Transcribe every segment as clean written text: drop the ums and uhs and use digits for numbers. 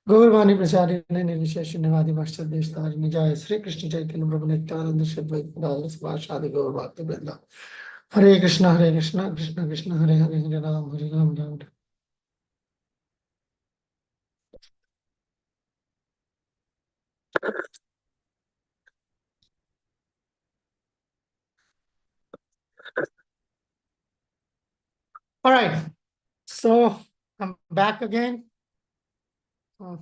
गौरवाणी प्रचारिणे निर्विशेषण्यवादी पाश्चात्यदेशतारिणे जय श्री कृष्ण चैतन्य प्रभु नित्यानंद श्री अद्वैत श्रीवासादि गौर भक्त वृंदा हरे Krishna Krishna Krishna Hare Hare Ram Ram. All right, so I'm back again. Uh,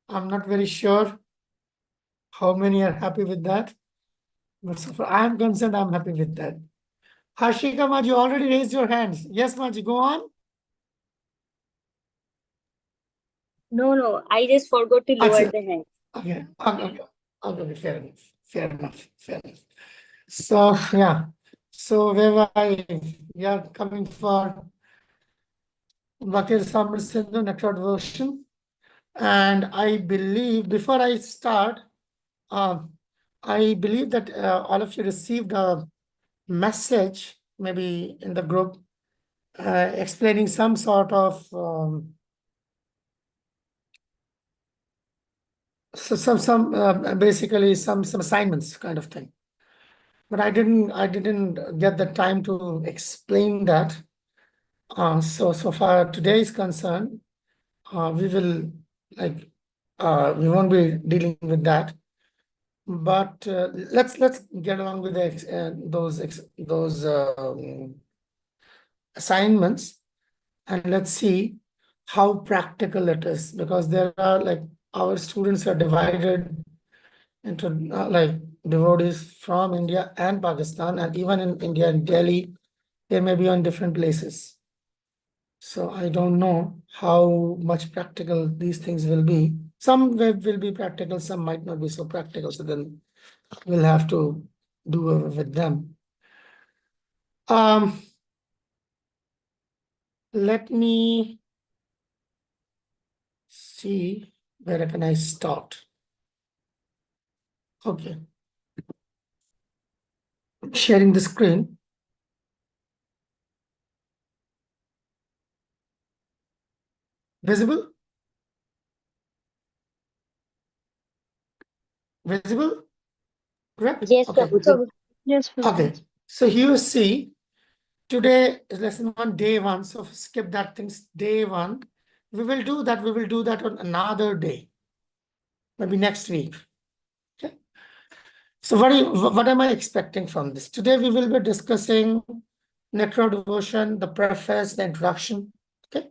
I'm not very sure how many are happy with that, but so far I am concerned, I'm happy with that. Harshika Maj, you already raised your hands. Yes, Maj, go on. No, I just forgot to lower Achha. the hand. Okay, fair enough. So, yeah. So, where I, yeah, coming for Bhakti Samr Sindhu Nectar Devotion. And I believe, before I start, I believe that all of you received a message, maybe in the group, explaining some sort of basically some assignments kind of thing. But I didn't get the time to explain that. So far today is concerned, we will like we won't be dealing with that. But let's get along with those assignments, and let's see how practical it is, because there are like our students are divided into like devotees from India and Pakistan, and even in India and Delhi, they may be on different places. So I don't know how much practical these things will be. Some will be practical, some might not be so practical. So then we'll have to do with them. Let me see where can I start. Okay. Sharing the screen. Visible? Visible? Correct? Yes, Okay. Prabhuji. Yes, Okay. So here you see, today is lesson 1, day 1. So skip that things, day 1. We will do that. We will do that on another day, maybe next week. Okay. So what am I expecting from this? Today we will be discussing nectar devotion, the preface, the introduction. Okay.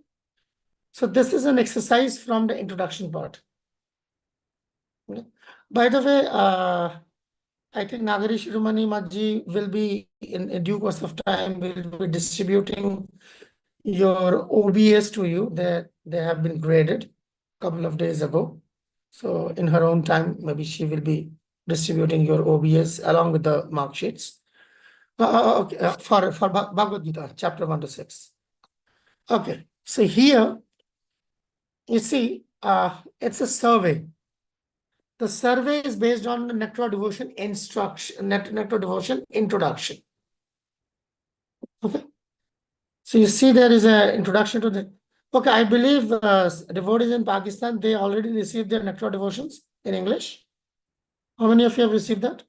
So this is an exercise from the introduction part. Okay. By the way, I think Nagari Shirumani Maji will be in due course of time, will be distributing your OBS to you. They have been graded a couple of days ago. So in her own time, maybe she will be distributing your OBS along with the mark sheets. Okay, for Bhagavad Gita, chapter 1 to 6. Okay, so here you see, it's a survey. The survey is based on the nectar devotion instruction, nectar devotion introduction. Okay, so you see there is an introduction to the. Okay, I believe devotees in Pakistan, they already received their nectar devotions in English. How many of you have received that?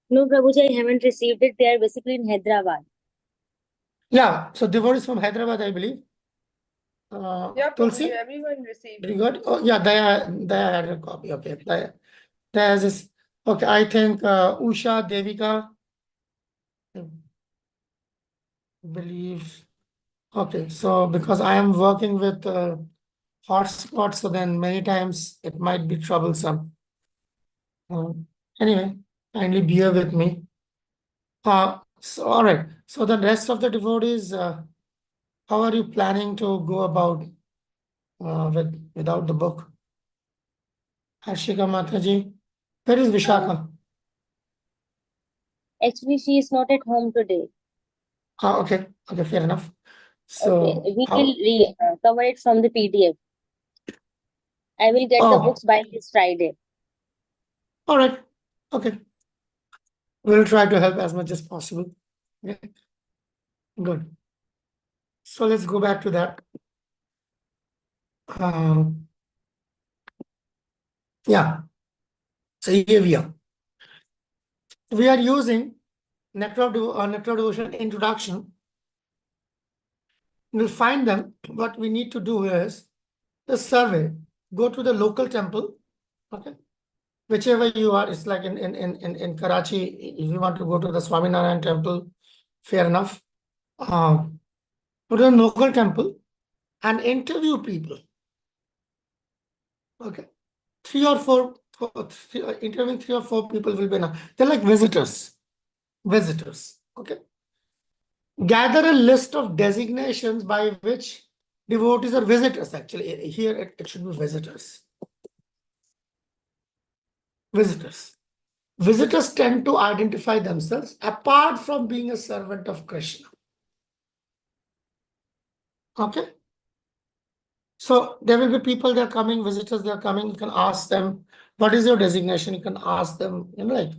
No, Prabhuji, I haven't received it. They are basically in Hyderabad. Yeah, so devotees from Hyderabad, I believe. Yeah, Tulsi, Prabhuji, everyone received. did you got? Oh, yeah, they had a copy. Okay, there's this. Okay, I think Usha, Devika, I believe. Okay, so because I am working with hotspots, so then many times it might be troublesome. Anyway, kindly bear with me. So all right. So the rest of the devotees, how are you planning to go about without the book? Harshika Mataji, where is Vishakha? Actually, she is not at home today. Okay, fair enough. Okay, So we will how? cover it from the PDF. I will get the Oh, books by this Friday. all right. Okay, we'll try to help as much as possible. Okay, good. So let's go back to that. Yeah. So here we are using Nectar Devotion introduction. We'll find them. What we need to do is the survey. Go to the local temple. Okay. Whichever you are, it's like in Karachi, if you want to go to the Swaminarayan temple, fair enough. Go to the local temple and interview people. Okay. Interviewing 3 or 4 people will be enough. They're like visitors. Okay. Gather a list of designations by which devotees are visitors. Actually, here it should be visitors. Visitors tend to identify themselves apart from being a servant of Krishna. Okay. So there will be people, they're coming, visitors, they're coming. You can ask them, what is your designation? You can ask them, like,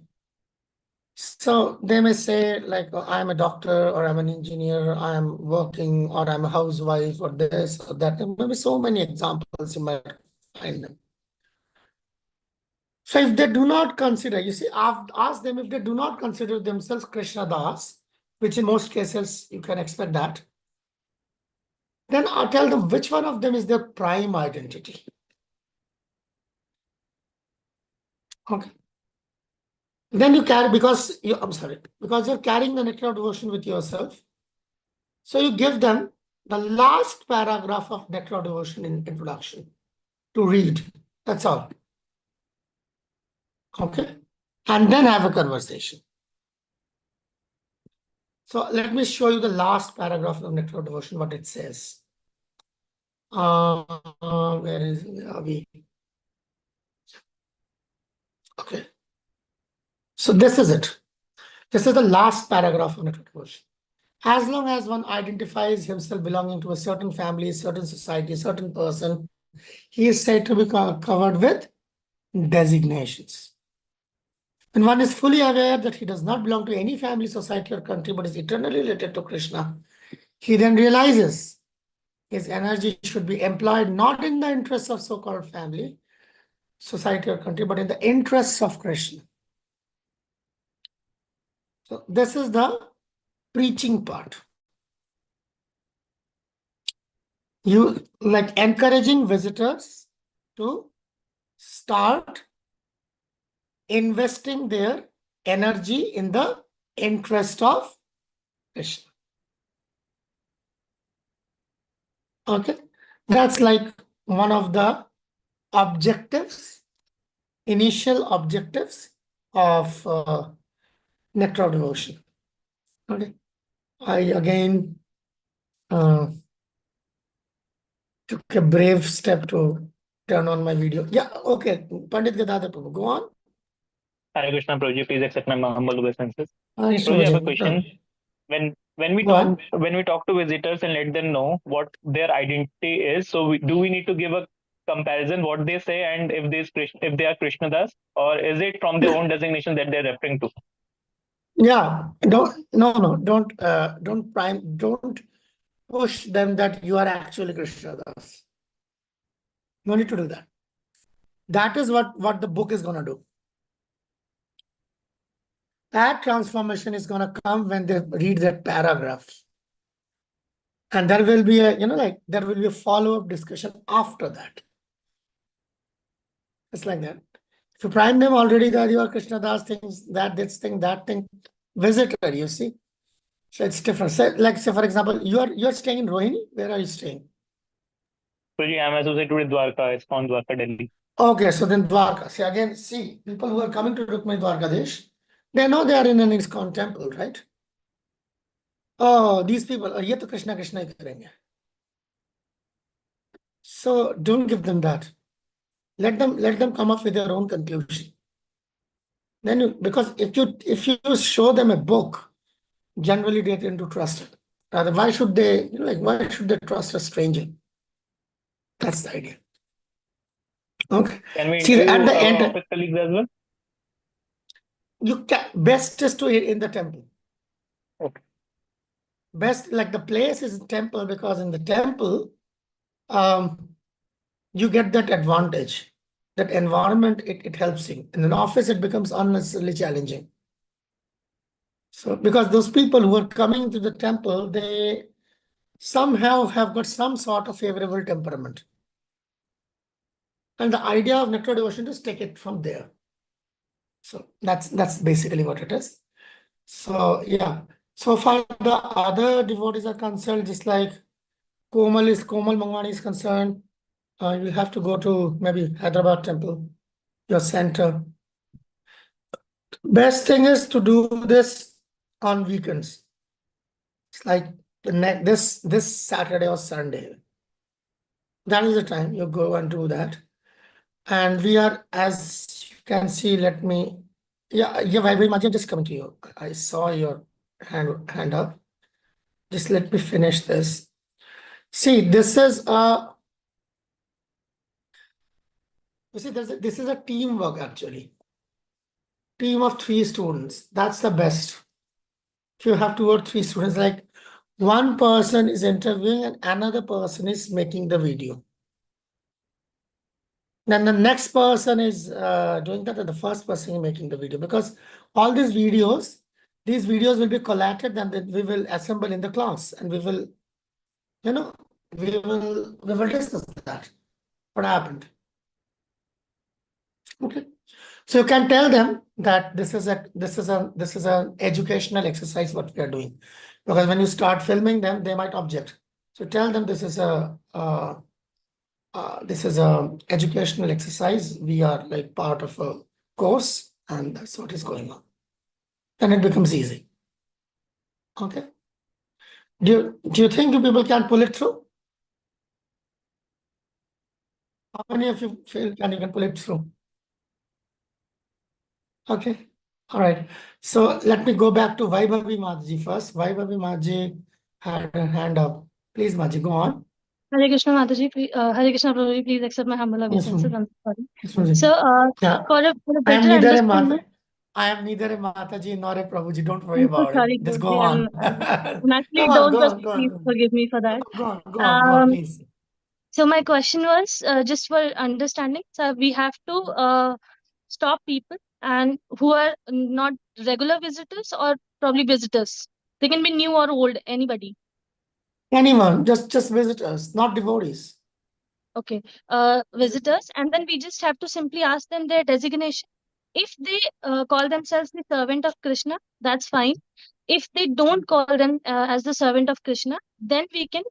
so they may say, like, oh, I'm a doctor, or I'm an engineer, I'm working, or I'm a housewife, or this or that. There may be so many examples you might find them. So if they do not consider, you see, I've asked them if they do not consider themselves Krishna Das, which in most cases you can expect that, then I'll tell them which one of them is their prime identity. Okay. Then you carry, because you're carrying the nectar of devotion with yourself. So you give them the last paragraph of nectar of devotion in introduction to read. That's all. Okay. And then have a conversation. So let me show you the last paragraph of nectar of devotion, what it says. Where are we? Okay. So this is it. This is the last paragraph of nectar of devotion. As long as one identifies himself belonging to a certain family, certain society, certain person, he is said to be covered with designations. When one is fully aware that he does not belong to any family, society, or country, but is eternally related to Krishna, he then realizes his energy should be employed not in the interests of so-called family, society, or country, but in the interests of Krishna. So this is the preaching part. You like encouraging visitors to start investing their energy in the interest of Krishna. Okay, that's like one of the objectives, initial objectives of nectar of devotion. Okay, I again took a brave step to turn on my video. Yeah, okay, Pandit Gadadhar Prabhu, go on. Hare Krishna, Prabhuji, please accept my humble obeisances. Hare Prabhuji, I have a Krishna. question. When we Go on. talk to visitors and let them know what their identity is, so do we need to give a comparison what they say and if they are Krishnadas, or is it from their own designation that they're referring to? Yeah, don't push them that you are actually Krishna Das. No need to do that. That is what the book is going to do. That transformation is going to come when they read that paragraph. And there will be there will be a follow-up discussion after that. It's like that. If you prime them already that you are Krishna Das, things, this thing, that thing, visitor, you see. So it's different. Say, for example, you're staying in Rohini. Where are you staying? Prabhuji, I'm associated with Dwarka. It's on Dwarka, Delhi. Okay, so then Dwarka. See, people who are coming to Rukmini Dwarkadesh, they know they are in an ISKCON temple, right? Oh, these people, ye to Krishna Krishna hi karenge. So don't give them that. Let them come up with their own conclusion. Then because if you show them a book, generally they tend to trust it. Rather, why should they trust a stranger? That's the idea. Okay. Can we See, interview at the our end, office colleagues as well? you can best is to in the temple. Okay. Best, like the place is temple, because in the temple, you get that advantage. That environment, it helps you. In an office, it becomes unnecessarily challenging. So because those people who are coming to the temple, they somehow have got some sort of favorable temperament. And the idea of nectar devotion is take it from there. So that's basically what it is. So yeah. So far the other devotees are concerned, just like Komal Mangwani is concerned, you have to go to maybe Hyderabad temple, your center. Best thing is to do this on weekends. It's like this Saturday or Sunday. That is the time you go and do that. And we are, as you can see, let me, Vaibhav Maji, I'm just coming to you. I saw your hand up. Just let me finish this. See, this is a, you see, this is a teamwork actually. Team of 3 students. That's the best. If you have 2 or 3 students, like one person is interviewing and another person is making the video. Then the next person is doing that, and the first person is making the video, because all these videos will be collated and then we will assemble in the class, and we will, we will discuss that, what happened. Okay. So you can tell them that this is an educational exercise what we are doing, because when you start filming them, they might object. So tell them this is a educational exercise. We are like part of a course, and that's what is going on. Then it becomes easy. Okay. Do you think you people can pull it through? How many of you feel you can pull it through? Okay. All right. So let me go back to Vaibhavi Maji first. Vaibhavi Maji had her hand up. Please, Maji, go on. Hare Krishna Mataji, Hare Krishna Prabhuji, please accept my humble Yes, obeisances. ma'am. I'm sorry. Yes, Maji. So, Yeah. for a I am better neither a understanding, Mata. I am neither a Mataji nor a Prabhuji. Don't worry I'm so about sorry, it. Just Prabhuji. go on. I'm actually Come on, don't, go but on, go please on. forgive me for that. Go on, Um, please. so my question was just for understanding. So we have to stop people and who are not regular visitors or probably visitors. They can be new or old, anybody. Anyone, just visitors, not devotees. Okay, visitors, and then we just have to simply ask them their designation. If they call themselves the servant of Krishna, that's fine. If they don't call them as the servant of Krishna, then we can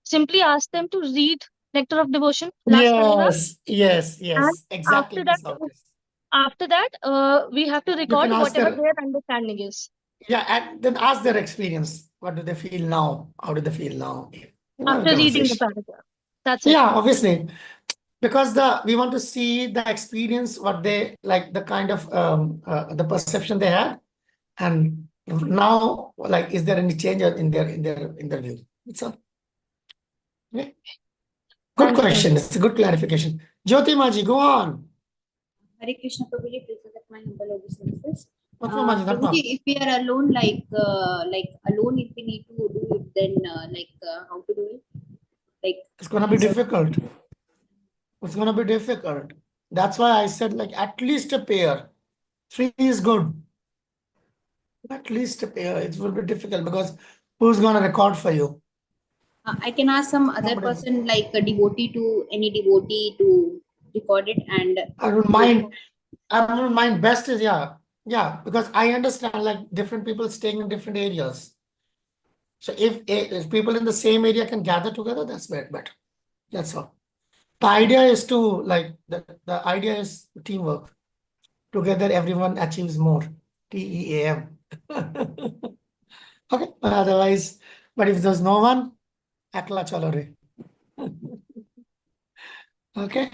simply ask them to read Nectar of Devotion, last paragraph, Yes. and Exactly after that, this how it is. we have to You record can ask whatever their, their understanding is. and then ask their experience. What do they feel now? How do they feel now? Have a After reading the conversation. paragraph, that's it. Yeah, obviously. Because we want to see the experience, what they like, the kind of the perception they had, and now, like, is there any change in their view? It's a okay. Good Thank you, question. It's a good clarification. Jyoti Maji, go on. Hare Krishna Prabhuji, please accept my humble obeisances. What's wrong, Maji? Prabhuji, if we are alone, like alone, if we need to do it, then how to do it? Like It's gonna be difficult. It's gonna be difficult. That's why I said, like, at least a pair. 3 is good. At least a pair. It will be difficult because who's gonna record for you? I can ask some other Nobody. person, like a devotee, to any devotee to record it, and I don't mind. I don't mind. Best is yeah, because I understand, like, different people staying in different areas. So if people in the same area can gather together, that's better. That's all. The idea is to, like, the idea is teamwork. Together, everyone achieves more. TEAM. Okay. Otherwise, but if there's no one, akla chalo re. Okay.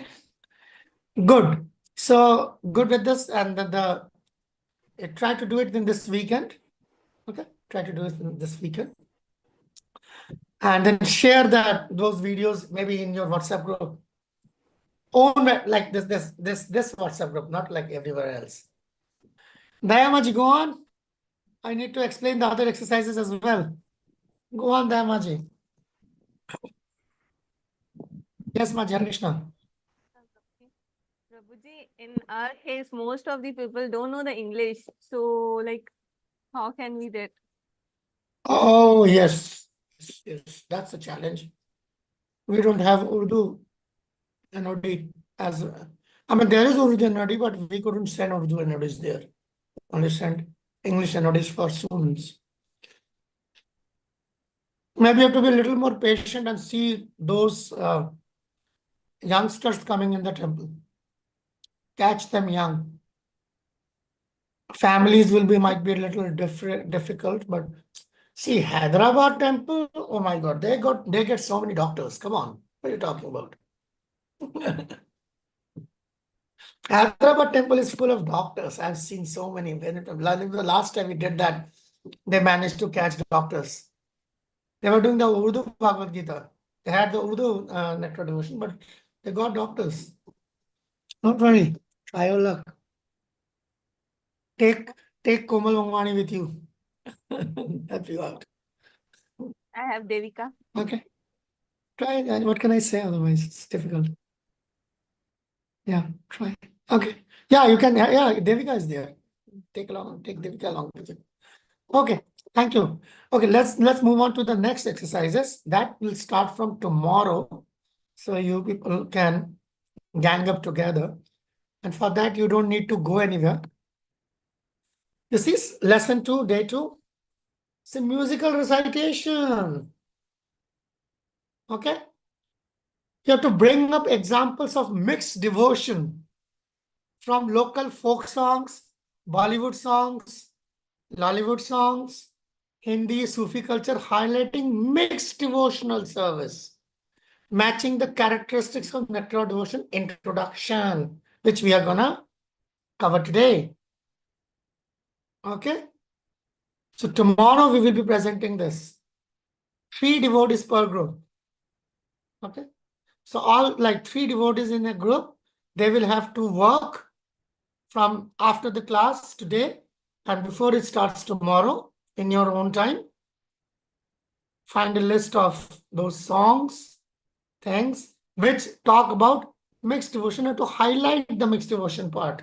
Good. So good with this, and try to do it in this weekend. Okay. Try to do it in this weekend. And then share those videos maybe in your WhatsApp group. Like this WhatsApp group, not like everywhere else. Dayamaji, go on. I need to explain the other exercises as well. Go on, Dayamaji. Yes, ma, Jai Krishna. Prabhuji, in our case, most of the people don't know the English. So, like, how can we that? Oh, yes. Yes, that's a challenge. We don't have Urdu NOD as I mean, there is Urdu NOD, but we couldn't send Urdu NODs there. Only send English NODs for students. Maybe you have to be a little more patient and see those youngsters coming in the temple. Catch them young. Families will be might be a little difficult, but see Hyderabad temple. Oh my God, they get so many doctors. Come on, what are you talking about? Hyderabad temple is full of doctors. I've seen so many. The last time we did that, they managed to catch doctors. They were doing the Urdu Bhagavad Gita. They had the Urdu nectar devotion, but they got doctors. Don't worry. Try your luck. Take Komal Mangwani with you. Help you out. I have Devika. Okay. Try it. What can I say? Otherwise, it's difficult. Yeah, try. Okay. Yeah, you can. Yeah, Devika is there. Take Devika along with you. Okay, thank you. Okay, let's move on to the next exercises. That will start from tomorrow. So you people can gang up together. And for that, you don't need to go anywhere. This is lesson 2, day 2. It's a musical recitation. Okay. You have to bring up examples of mixed devotion from local folk songs, Bollywood songs, Lollywood songs, Hindi, Sufi culture, highlighting mixed devotional service, matching the characteristics of nectar devotion introduction, which we are gonna cover today. Okay. So tomorrow we will be presenting this. 3 devotees per group. Okay. So all like 3 devotees in a group, they will have to work from after the class today and before it starts tomorrow in your own time. Find a list of those songs, things which talk about mixed devotion and to highlight the mixed devotion part.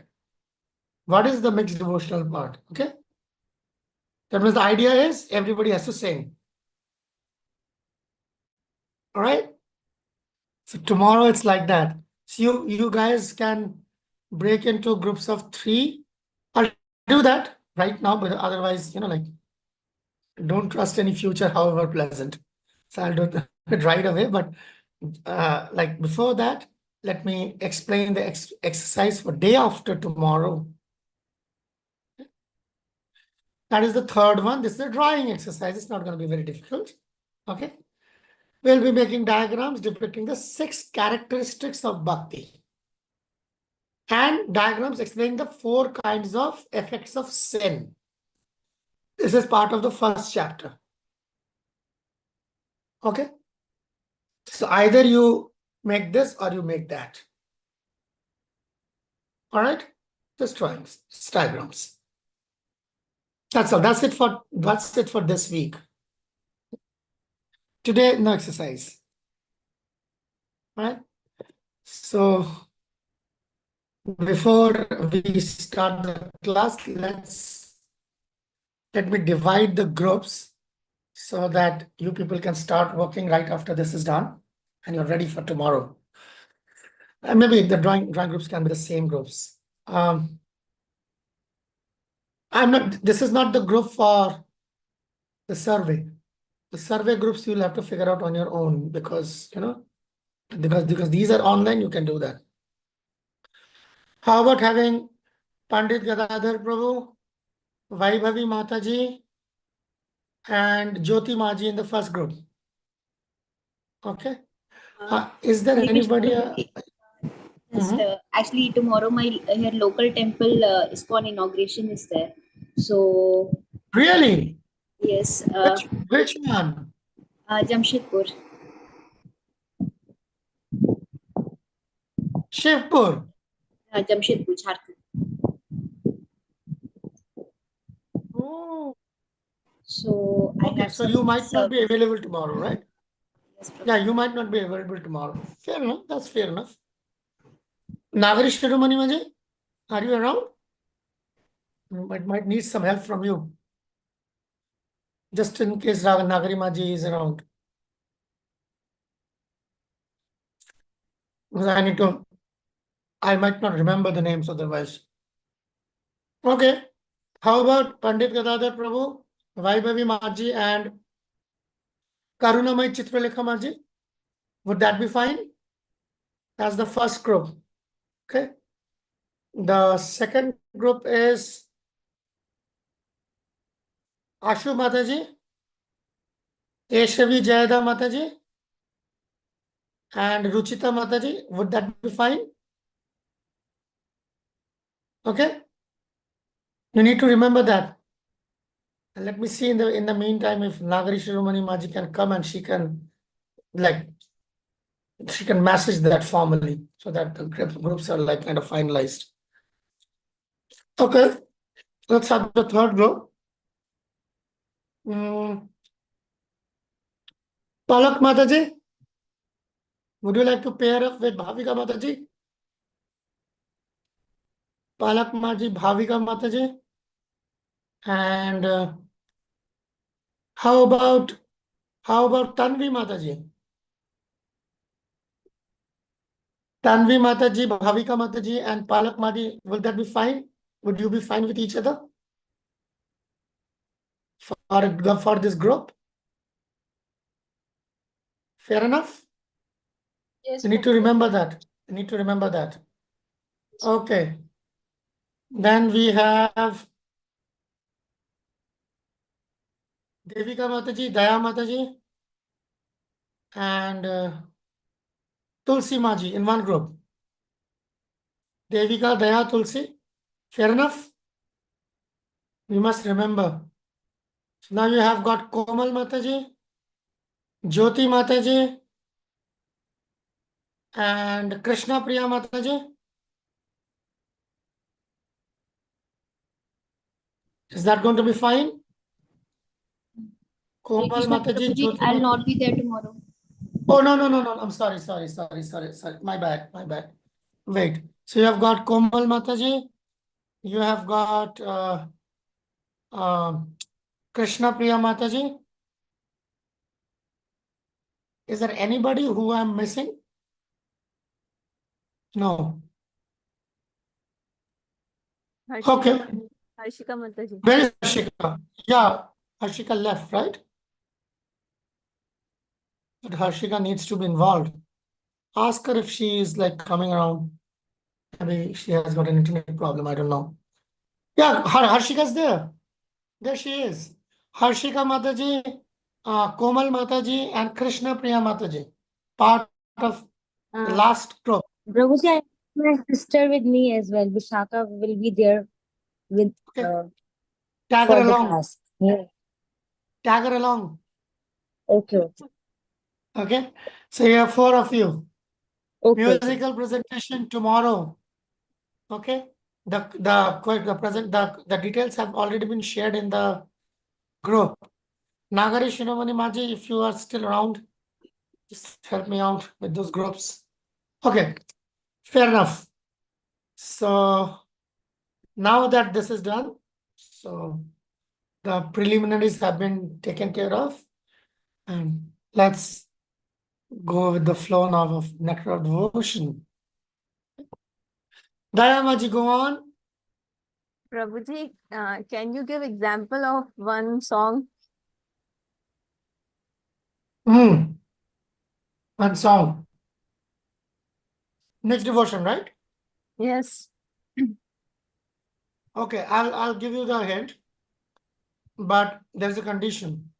What is the mixed devotional part? Okay. That means the idea is everybody has to sing. All right. So tomorrow it's like that. So you guys can break into groups of 3. I'll do that right now, but otherwise, like, don't trust any future, however pleasant. So I'll do it right away. But like before that, let me explain the exercise for day after tomorrow. That is the 3rd one. This is a drawing exercise. It's not going to be very difficult. Okay. We'll be making diagrams depicting the 6 characteristics of bhakti. And diagrams explaining the 4 kinds of effects of sin. This is part of the 1st chapter. Okay. So either you make this or you make that. All right. Just drawings, diagrams. That's all. That's it for this week. Today, no exercise. All right. So before we start the class, let me divide the groups so that you people can start working right after this is done and you're ready for tomorrow. And maybe the drawing groups can be the same groups. This is not the group for the survey. The survey groups you'll have to figure out on your own because, because these are online, you can do that. How about having Pandit Gadadhar Prabhu, Vaibhavi Mataji, and Jyoti Maji in the first group? Okay. Is there anybody? Actually, tomorrow my here local temple ISKCON inauguration is there. So Really? yes. Which one? Jamshedpur. Shivpur. Jamshedpur, Jharkhand. Oh. So Okay, so you might not be available tomorrow, right? Yeah, you might not be available tomorrow. Fair enough. That's fair enough. Nagari Shirumani Maji, are you around? Might need some help from you. Just in case Nagari Maji is around. Because I might not remember the names otherwise. Okay. How about Pandit Gadadhar Prabhu, Vaibhavi Maji, and Karunamai Chitralekha Maji? Would that be fine? That's the first group. Okay. The second group is Ashu Mataji, Eshavi Jayada Mataji, and Ruchita Mataji. Would that be fine? Okay. You need to remember that. And let me see in the meantime if Nagari Shiromani Maji can come and she can message that formally so that the groups are like kind of finalized. Okay. Let's have the third group. Palak Mataji, would you like to pair up with Bhavika Mataji? Palak Maji, Bhavika Mataji. And how about Tanvi Mataji? Tanvi Mataji, Bhavika Mataji, and Palak Maji, will that be fine? Would you be fine with each other? For this group? Fair enough? Yes, You need to remember that. You need to remember that. Okay. Then we have Devika Mataji, Daya Mataji, and Tulsi Maji in one group. Devika, Daya, Tulsi. Fair enough? We must remember. So now you have got Komal Mataji, Jyoti Mataji, and Krishna Priya Mataji. Is that going to be fine? Komal Mataji, Prabhuji, Jyoti I'll Mataji. not be there tomorrow. Oh, no. I'm sorry. My bad. Wait. So you have got Komal Mataji. You have got Krishna Priya Mataji. Is there anybody who I'm missing? No. Okay. Harshika Mataji. Where is Harshika? Yeah, Harshika left, right? But Harshika needs to be involved. Ask her if she is like coming around. Maybe she has got an internet problem. I don't know. Yeah, Harshika's there. There she is. Harshika Mataji, Komal Mataji, and Krishna Priya Mataji. Part of the last group. Prabhuji, I have my sister with me as well. Vishaka will be there with Okay. Tag for her the along. class. Yeah. Tag her along. Okay. Okay. So you have 4 of you. Okay. Musical presentation tomorrow. Okay. The details have already been shared in the group. Nagari Shinomani Maji, if you are still around, just help me out with those groups. Okay, fair enough. So now that this is done, so the preliminaries have been taken care of, and let's go with the flow now of nectar of devotion. Dayamaji, go on. Prabhuji, can you give example of one song? One song. Next devotion, right? Yes. Okay, I'll give you the hint, but there's a condition.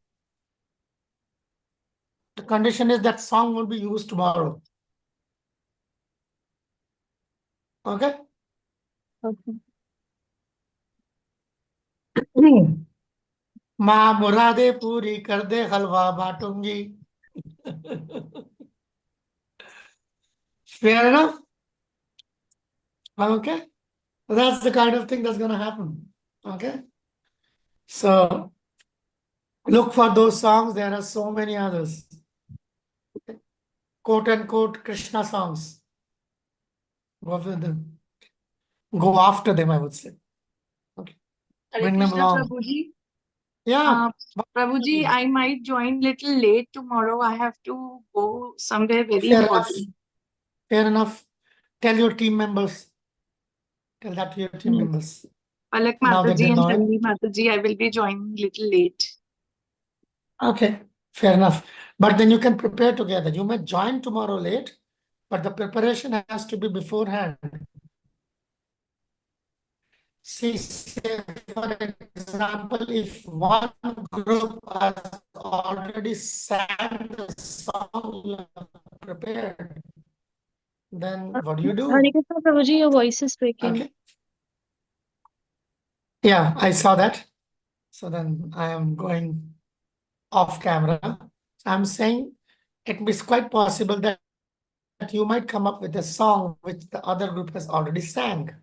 The condition is that song will be used tomorrow. Okay? Okay. माँ मुरादे पूरी कर दे हलवा बांटूंगी. Fair enough? Okay? That's the kind of thing that's going to happen. Okay? So look for those songs. There are so many others. quote unquote Krishna songs. Go with them. Go after them, I would say. Okay. Hare Bring them Krishna, along. Prabhuji. Yeah. Prabhuji, I might join little late tomorrow. I have to go somewhere very Fair enough. important. Fair enough. Tell your team members. Tell that to your team members. Palak Now that they Mataji and know it. Tanvi Mataji, I will be joining little late. Okay, fair enough. But then you can prepare together. You may join tomorrow late, but the preparation has to be beforehand. See, say for example, if one group has already sang the song you have prepared, then what do you do? Hare Krishna, Prabhuji, your voice is breaking. Okay. Yeah, I saw that. So then I am going off camera. I'm saying it is quite possible that you might come up with a song which the other group has already sang.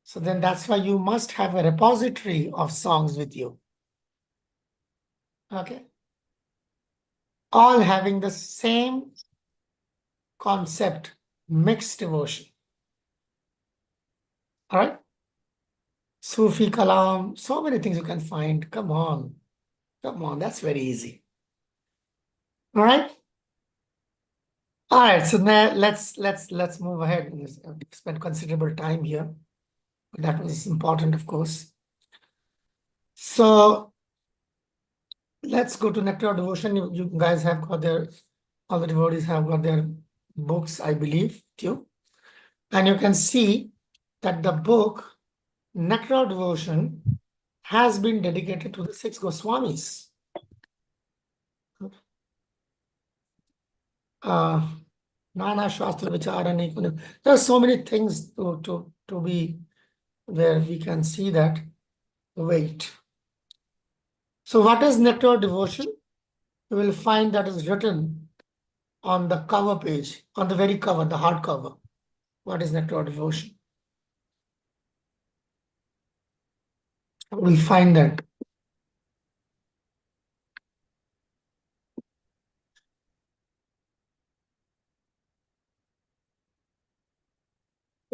So then that's why you must have a repository of songs with you. Okay. All having the same concept, mixed devotion. All right. Sufi Kalam, so many things you can find. Come on. Come on. That's very easy. All right. All right. So now let's move ahead. We spent considerable time here. That was important, of course. So let's go to Nectar of Devotion. You guys have got all the devotees have got their books, I believe, too. And you can see that the book, Nectar of Devotion, has been dedicated to the 6 Goswamis. Nana Shastra Vicharani. There are so many things to be where we can see that. Wait. So what is Nectar of Devotion? You will find that is written on the cover page, on the very cover, the hard cover. What is Nectar of Devotion? We'll find that.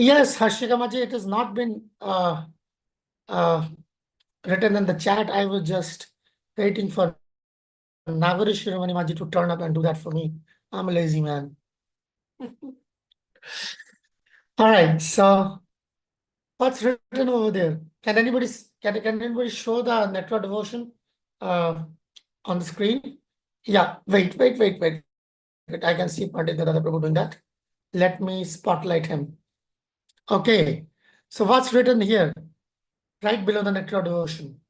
Yes, Harshikamaji, it has not been written in the chat. I was just waiting for Nagari Shiromani Maji to turn up and do that for me. I'm a lazy man. All right, so what's written over there? Can anybody show the Nectar of Devotion on the screen? Yeah, wait. I can see Pandit Dada Prabhu doing that. Let me spotlight him. Okay, so what's written here? Right below the Nectar of Devotion.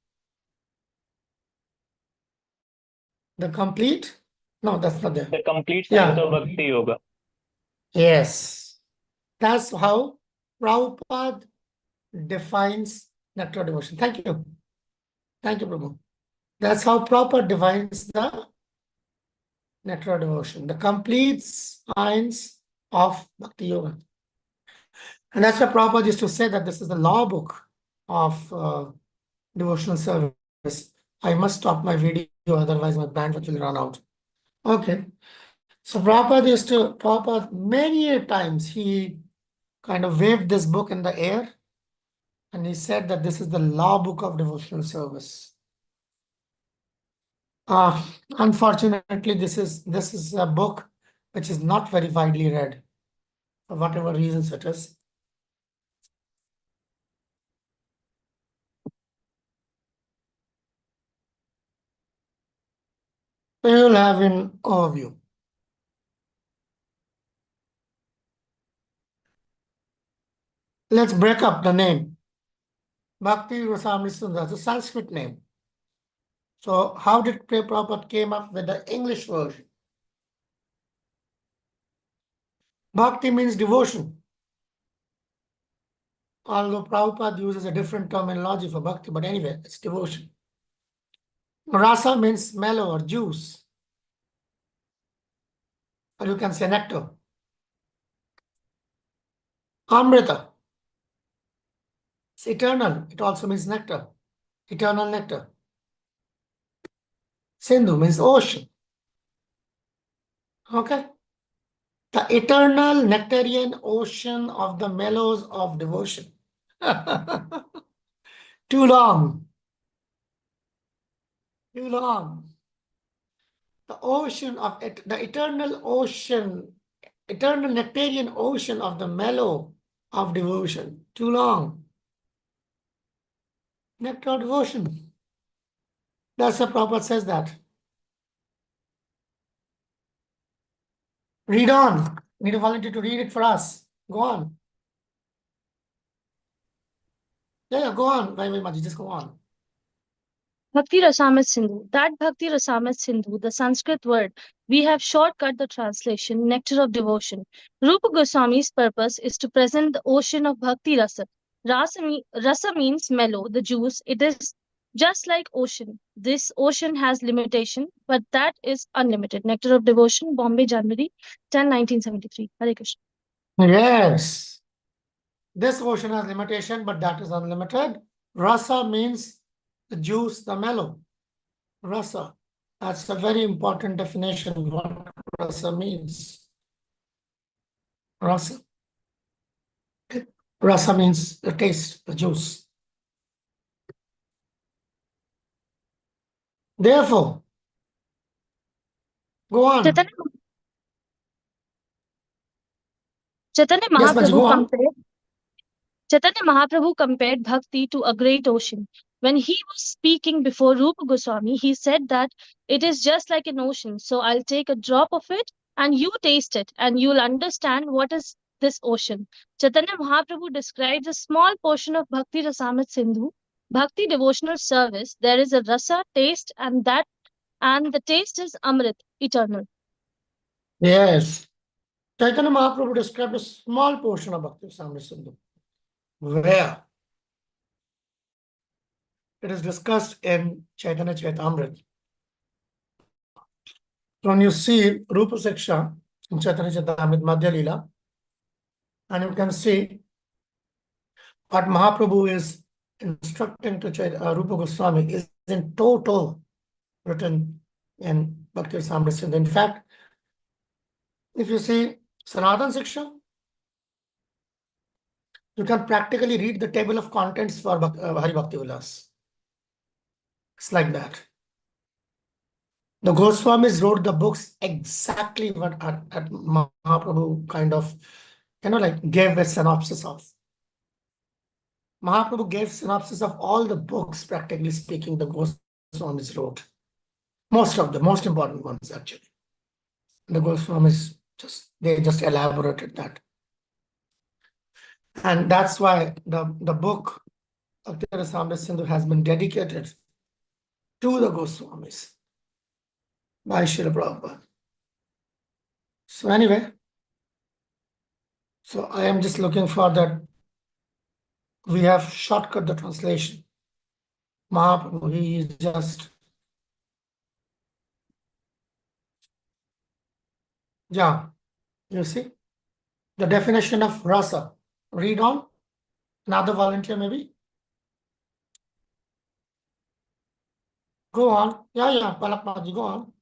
The complete? No, that's not there. The complete science Yeah. of Bhakti Yoga. Yes. That's how Prabhupada defines Nectar of Devotion. Thank you. Thank you, Prabhu. That's how Prabhupada defines the Nectar of Devotion, the complete science of Bhakti Yoga. And that's why Prabhupada used to say that this is the law book of devotional service. I must stop my video, otherwise my bandwidth will run out. Okay. So Prabhupada many times he kind of waved this book in the air and he said that this is the law book of devotional service. Unfortunately, this is a book which is not very widely read for whatever reasons it is. So you'll have an overview. Let's break up the name. Bhakti Rasamrita Sundar, it's a Sanskrit name. So how did Prabhupada came up with the English version? Bhakti means devotion. Although Prabhupada uses a different terminology for bhakti, but anyway, it's devotion. Rasa means mellow or juice. Or you can say nectar. Amrita. It's eternal. It also means nectar. Eternal nectar. Sindhu means ocean. Okay. The eternal nectarian ocean of the mellows of devotion. Too long. Too long. The ocean of it, the eternal ocean, eternal nectarian ocean of the mellow of devotion. Too long. Nectar of devotion. That's the Prabhupada says that. Read on. Need a volunteer to read it for us. Go on. Yeah, go on. Maji, just go on. Bhakti Rasamrita Sindhu. That Bhakti Rasamrita Sindhu, the Sanskrit word, we have shortcut the translation, nectar of devotion. Rupa Goswami's purpose is to present the ocean of Bhakti Rasa. Rasa means mellow, the juice. It is just like ocean. This ocean has limitation, but that is unlimited. Nectar of devotion, Bombay, January 10, 1973. Hare Krishna. Yes. This ocean has limitation, but that is unlimited. Rasa means the juice, the mellow. Rasa. That's a very important definition. What rasa means. Rasa. Rasa means the taste, the juice. Therefore, go on. Chaitanya Yes, Maji, go Mahaprabhu on. Chaitanya Mahaprabhu compared bhakti to a great ocean. When he was speaking before Rupa Goswami, he said that it is just like an ocean. So I'll take a drop of it and you taste it and you'll understand what is this ocean. Chaitanya Mahaprabhu describes a small portion of Bhakti Rasamrita Sindhu, Bhakti devotional service. There is a rasa taste and the taste is Amrit, eternal. Yes. Chaitanya Mahaprabhu described a small portion of Bhakti Rasamrita Sindhu. Where? It is discussed in Chaitanya Chaitamrita. When you see Rupa Siksha in Chaitanya Chaitamrita Madhya Leela, and you can see what Mahaprabhu is instructing to Rupa Goswami is in total written in Bhakti Rasamrita Sindhu. In fact, if you see Sanatana Siksha, you can practically read the table of contents for Hari Bhakti Vilas. It's like that. The Goswamis wrote the books exactly what at Mahaprabhu kind of, like gave a synopsis of. Mahaprabhu gave synopsis of all the books, practically speaking, the Goswamis wrote. Most of the most important ones, actually. The Goswamis they just elaborated that. And that's why the book of the Rasamrita Sindhu has been dedicated to the Goswamis by Srila Prabhupada. So anyway, so I am just looking for that. We have shortcut the translation. Mahaprabhu, he is just, yeah, you see the definition of rasa. Read on. Another volunteer, maybe. Go on. Yeah, Palakmaji, go on.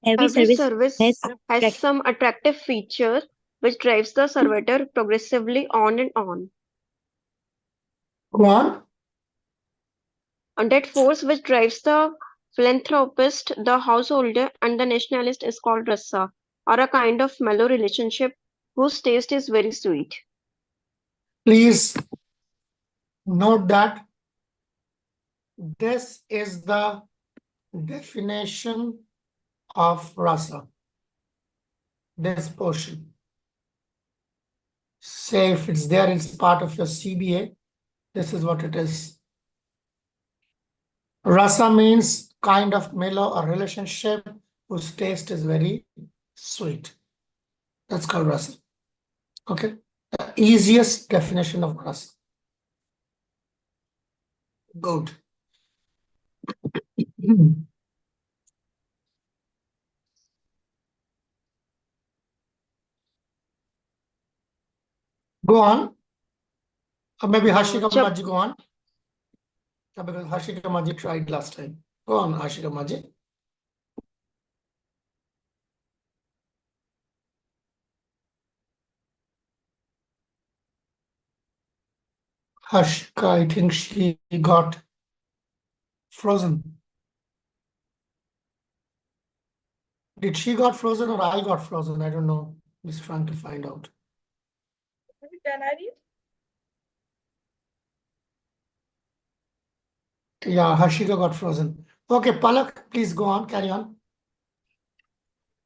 Every service has some attractive feature which drives the servitor progressively on and on. Go on. And that force which drives the philanthropist, the householder, and the nationalist is called rasa, or a kind of mellow relationship whose taste is very sweet. Please note that this is the definition of rasa. This portion. Say if it's there, it's part of your CBA. This is what it is. Rasa means kind of mellow or relationship whose taste is very sweet. That's called rasa. Okay. The easiest definition of rasa. Good. Go on. Or maybe Hashika Maji, go on. Because Hashika Maji tried last time. Go on, Hashika Maji. Hashka, I think she got frozen. Did she got frozen or I got frozen? I don't know. Just trying to find out. Can I read? Yeah, Hashika got frozen. Okay, Palak, please go on, carry on.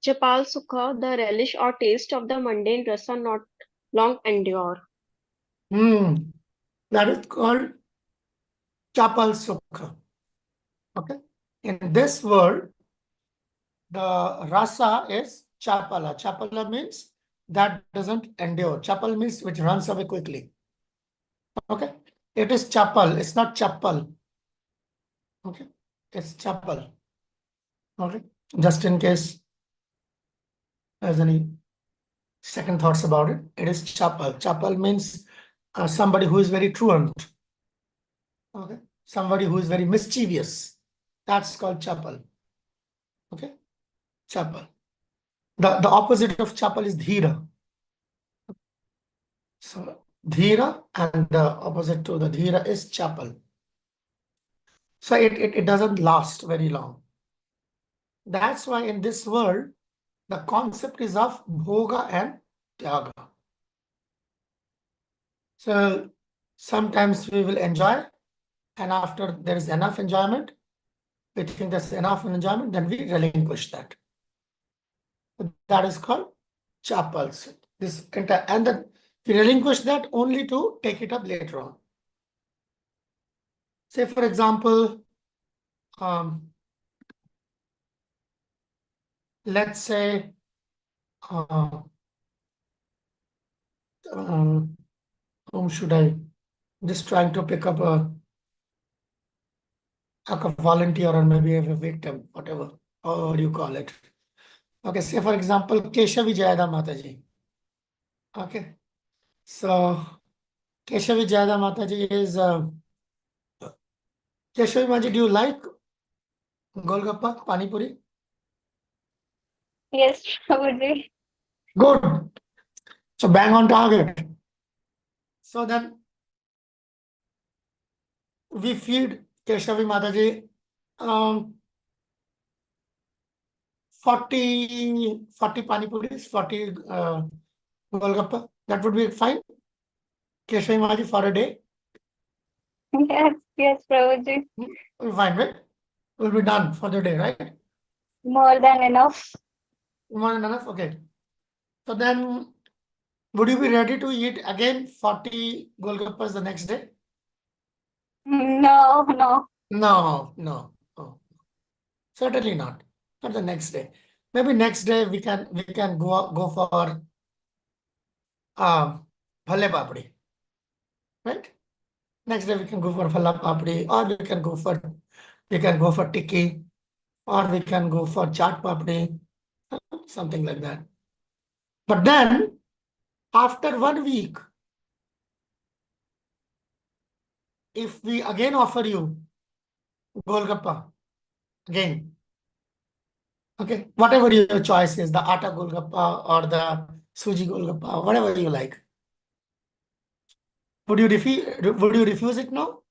Chapal Sukha, the relish or taste of the mundane rasa not long endure. That is called Chapal Sukha. Okay. In this world, the rasa is Chapala. Chapala means that doesn't endure. Chapal means which runs away quickly. Okay. It is Chapal. It's not Chapal. Okay. It's Chapal. Okay. Just in case there's any second thoughts about it, it is Chapal. Chapal means somebody who is very truant. Okay. Somebody who is very mischievous. That's called Chapal. Okay. Chapal. The opposite of Chapal is Dhira. So Dhira and the opposite to the Dhira is Chapal. So it doesn't last very long. That's why in this world, the concept is of Bhoga and Tyaga. So sometimes we will enjoy, and after there is enough enjoyment, we think there's enough enjoyment, then we relinquish that. That is called Chapal. This entire, and then we relinquish that only to take it up later on. Say, for example, let's say, whom should I? Just trying to pick up a volunteer or maybe a victim, whatever, or you call it. Okay, say for example, Keshavi Jayada Mataji. Okay, so Keshavi Jayada Mataji is Keshavi Mataji, do you like Golgappa, Pani Puri? Yes, Prabhuji. Good. So bang on target. So then we feed Keshavi Mataji 40 Pani Puris, 40 Golgappa. That would be fine. Keshavi Mataji for a day. Yes, Prabhuji. We'll fine, right? We'll be done for the day, right? More than enough. More than enough? Okay. So then, would you be ready to eat again 40 Golgappas the next day? No, no. No. Certainly not. Not the next day. Maybe next day we can go for Bhalle Papdi. Right? Next day we can go for Bhalle Papdi, or we can go for Tikki, or we can go for Chaat Papdi, something like that. But then, after 1 week, if we again offer you Golgappa, again, okay, whatever your choice is, the Atta Golgappa or the Suji Golgappa, whatever you like, would you refuse it now?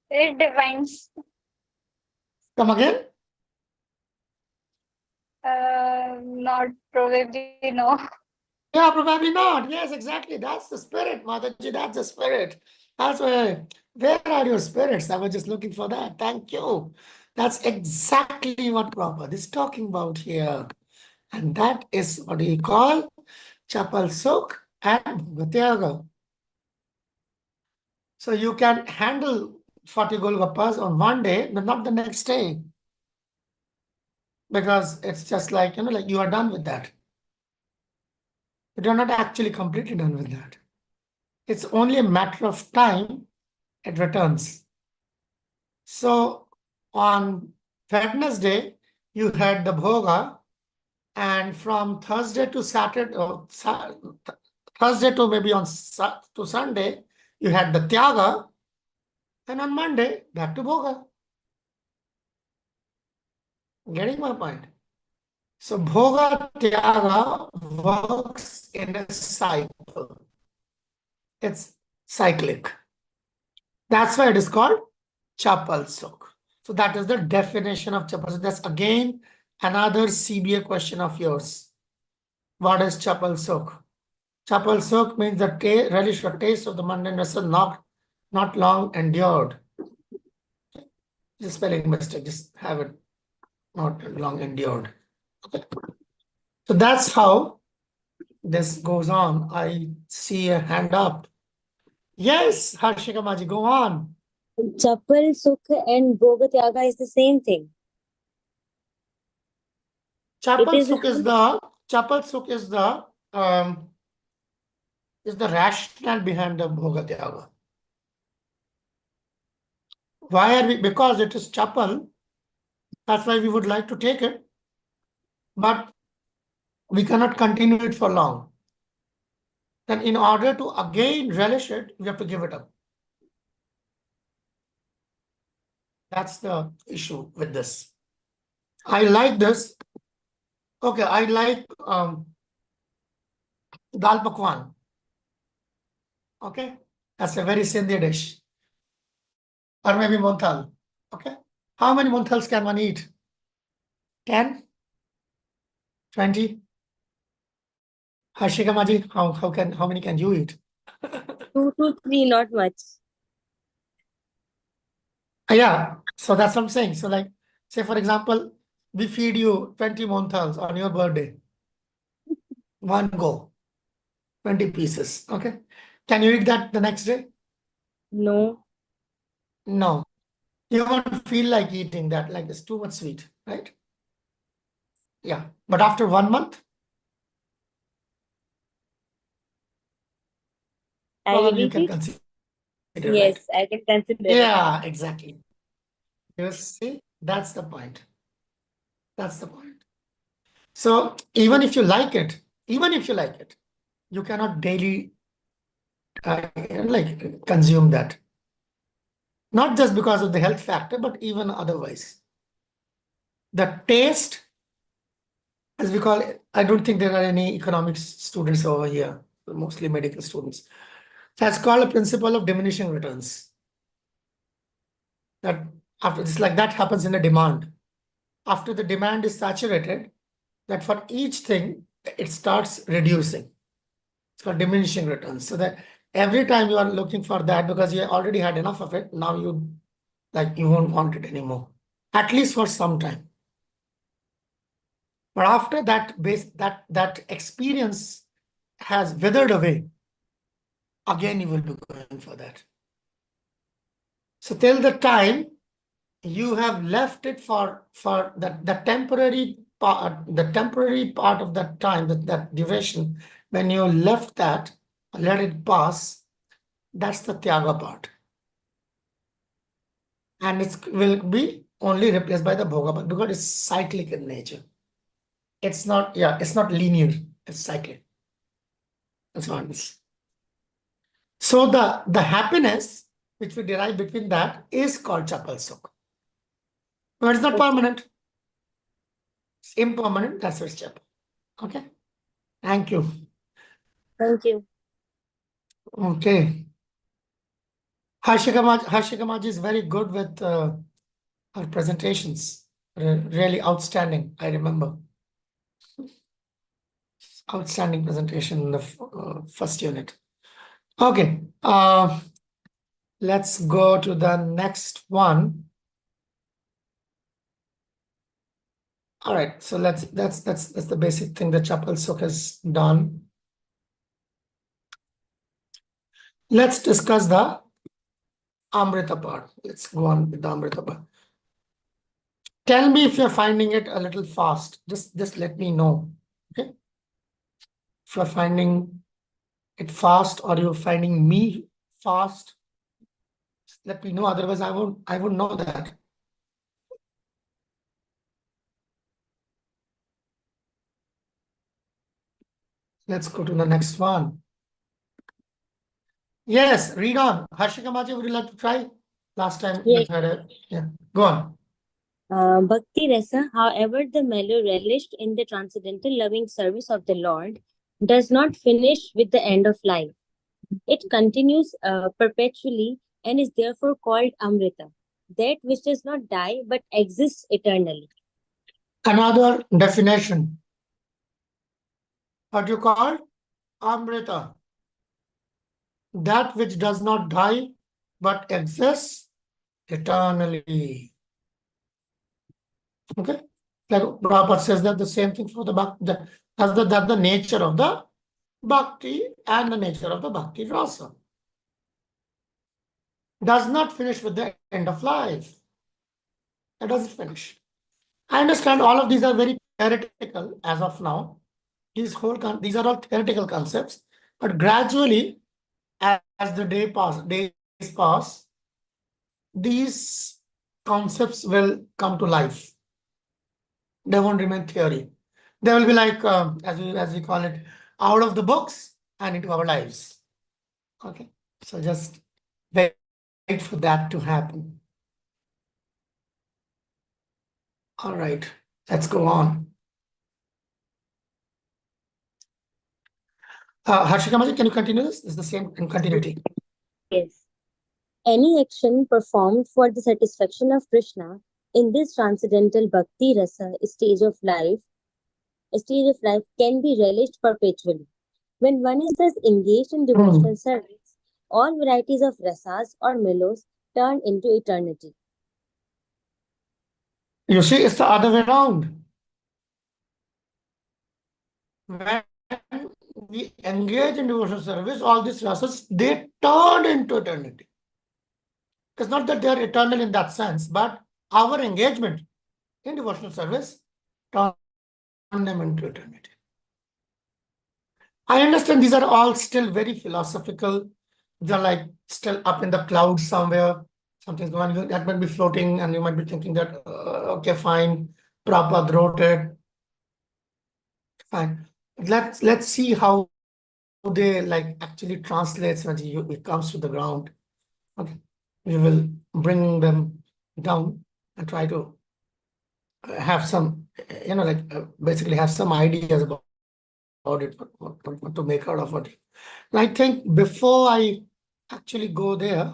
It depends. Come again? Not probably, no. Yeah, probably not. Yes, exactly. That's the spirit, Mataji. That's the spirit. That's why. Where are your spirits? I was just looking for that. Thank you. That's exactly what Prabhupada is talking about here. And that is what we call Chapal Sukh and Bhagatyaga. So you can handle 40 Golgappas on one day, but not the next day. Because it's just like, like you are done with that. But you're not actually completely done with that. It's only a matter of time it returns. So on Wednesday, you had the Bhoga, and from Thursday to Saturday, or Thursday to maybe to Sunday, you had the Tyaga, and on Monday, back to Bhoga. Getting my point? So Bhoga Tyaga works in a cycle. It's cyclic. That's why it is called Chapal Sukh. So that is the definition of Chapal Sukh. That's again another CBA question of yours. What is Chapal Sukh? Chapal Sukh means the relish or taste of the mundane rasa not long endured. Just spelling mistake, just have it not long endured. Okay. So that's how this goes on. I see a hand up. Yes, Harshika Maji, go on. Chapal Sukh and Bhoga Tyaga is the same thing. Chapal is Sukh is the rationale behind the Bhoga Tyaga. Why are we? Because it is Chapal. That's why we would like to take it, but we cannot continue it for long. Then in order to again relish it, we have to give it up. That's the issue with this. I like this. Okay, I like dal pakwan. Okay, that's a very Sindhi dish. Or maybe monthal. Okay, how many monthals can one eat? 10? 20? Harshika Maji, how many can you eat? 2 to 3, not much. Yeah, so that's what I'm saying. So like, say for example, we feed you 20 monthals on your birthday. One go, 20 pieces. Okay. Can you eat that the next day? No. No. You won't feel like eating that, like it's too much sweet, right? Yeah. But after 1 month, I will probably you eat can it. consider, Yes, right? I can consider it. Yeah, exactly. You see, that's the point. That's the point. So even if you like it, you cannot daily like consume that. Not just because of the health factor, but even otherwise. The taste, as we call it, I don't think there are any economics students over here, mostly medical students. That's called a principle of diminishing returns. That after this, like that happens in a demand. After the demand is saturated, that for each thing, it starts reducing. It's called diminishing returns. So that every time you are looking for that because you already had enough of it, now you won't want it anymore, at least for some time. But after that that experience has withered away, again you will be going for that. So till the time you have left it for the temporary part of that time, that duration, when you left that, let it pass, that's the Tyaga part. And it will be only replaced by the Bhoga part because it's cyclic in nature. It's not linear, it's cyclic. That's what it is. So the happiness which we derive between that is called Chapal Sukh. But it's not permanent. It's impermanent, that's what's Chapal. Okay. Thank you. Thank you. Okay. Harshika Maji is very good with her presentations. Really outstanding, I remember. Outstanding presentation in the first unit. Okay. Let's go to the next one. All right. So that's the basic thing that Chapal Sukh has done. Let's discuss the Amrita part. Let's go on with the Amrita part. Tell me if you're finding it a little fast. Just let me know. Okay. If you're finding it fast or you're finding me fast, let me know. Otherwise, I won't know that. Let's go to the next one. Yes, read on. Harshika Maji, would you like to try? Last time Yes. you had a, yeah, go on. Bhakti Rasa, however, the mellow relished in the transcendental loving service of the Lord, does not finish with the end of life. It continues perpetually and is therefore called Amrita, that which does not die but exists eternally. Another definition. What you call Amrita. That which does not die but exists eternally. Okay? Like Prabhupada says that the same thing for the bhakti. That's the nature of the bhakti and the nature of the bhakti rasa. Does not finish with the end of life. It doesn't finish. I understand all of these are very theoretical as of now. These are all theoretical concepts, but gradually, as the days pass, these concepts will come to life. They won't remain theory. They will be like, as we call it, out of the books and into our lives. Okay, so just wait for that to happen. All right, let's go on. Harshika Maji, can you continue this? It's the same in continuity. Yes. Any action performed for the satisfaction of Krishna in this transcendental bhakti rasa stage of life can be relished perpetually. When one is thus engaged in devotional service, all varieties of rasas or mellows turn into eternity. You see, it's the other way around. When we engage in devotional service, all these rasas, they turn into eternity. It's not that they are eternal in that sense, but our engagement in devotional service turn them into eternity. I understand these are all still very philosophical. They're like still up in the clouds somewhere. Something's going on that might be floating, and you might be thinking that, okay, fine, Prabhupada wrote it. Fine. Let's see how they like actually translates when it comes to the ground. Okay, we will bring them down and try to have some, basically have some ideas about it, what to make out of it. And I think before I actually go there,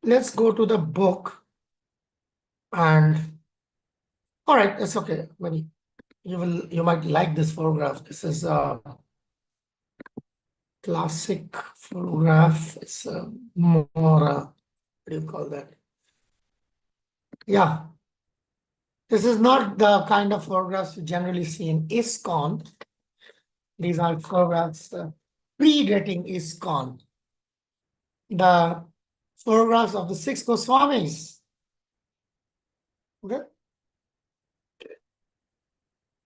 let's go to the book. And all right, it's okay. Maybe you might like this photograph. This is a classic photograph. It's more what do you call that? Yeah. This is not the kind of photographs you generally see in ISKCON. These are photographs predating ISKCON. The photographs of the 6 Goswamis. Okay?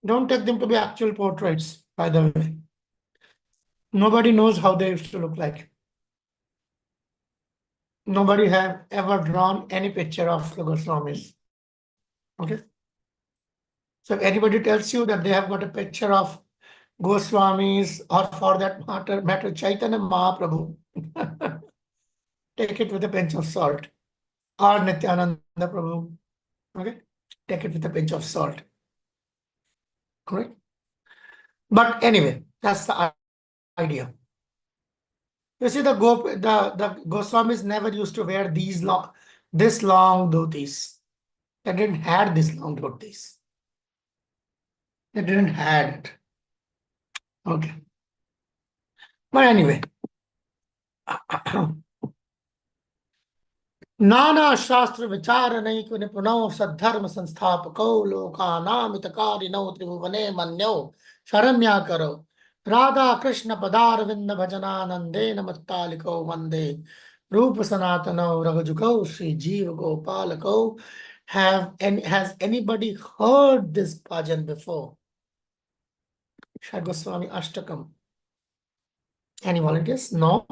Don't take them to be actual portraits, by the way. Nobody knows how they used to look like. Nobody have ever drawn any picture of the Goswamis. Okay? So if anybody tells you that they have got a picture of Goswamis, or for that matter Chaitanya Mahaprabhu, take it with a pinch of salt. Or Nityananda Prabhu. Okay? Take it with a pinch of salt. Correct? But anyway, that's the idea. You see, the Goswamis never used to wear this long dhotis. They didn't have this long dhotis. They didn't have it. Okay. But anyway. नाना शास्त्र विचार NAAC निपुणौ सद्धर्म संस्थापकौ लोकानामितकारिणौ त्रिभुवने मन्यौ Sharanya करो राधा कृष्ण पदारविंद भजनानंदेन मत्तालिकौ वंदे रूप सनातनौ रघुजुगौ श्री जीव गोपालकौ. Has anybody heard this bhajan before? Shri Goswami Ashtakam. Any volunteers? No?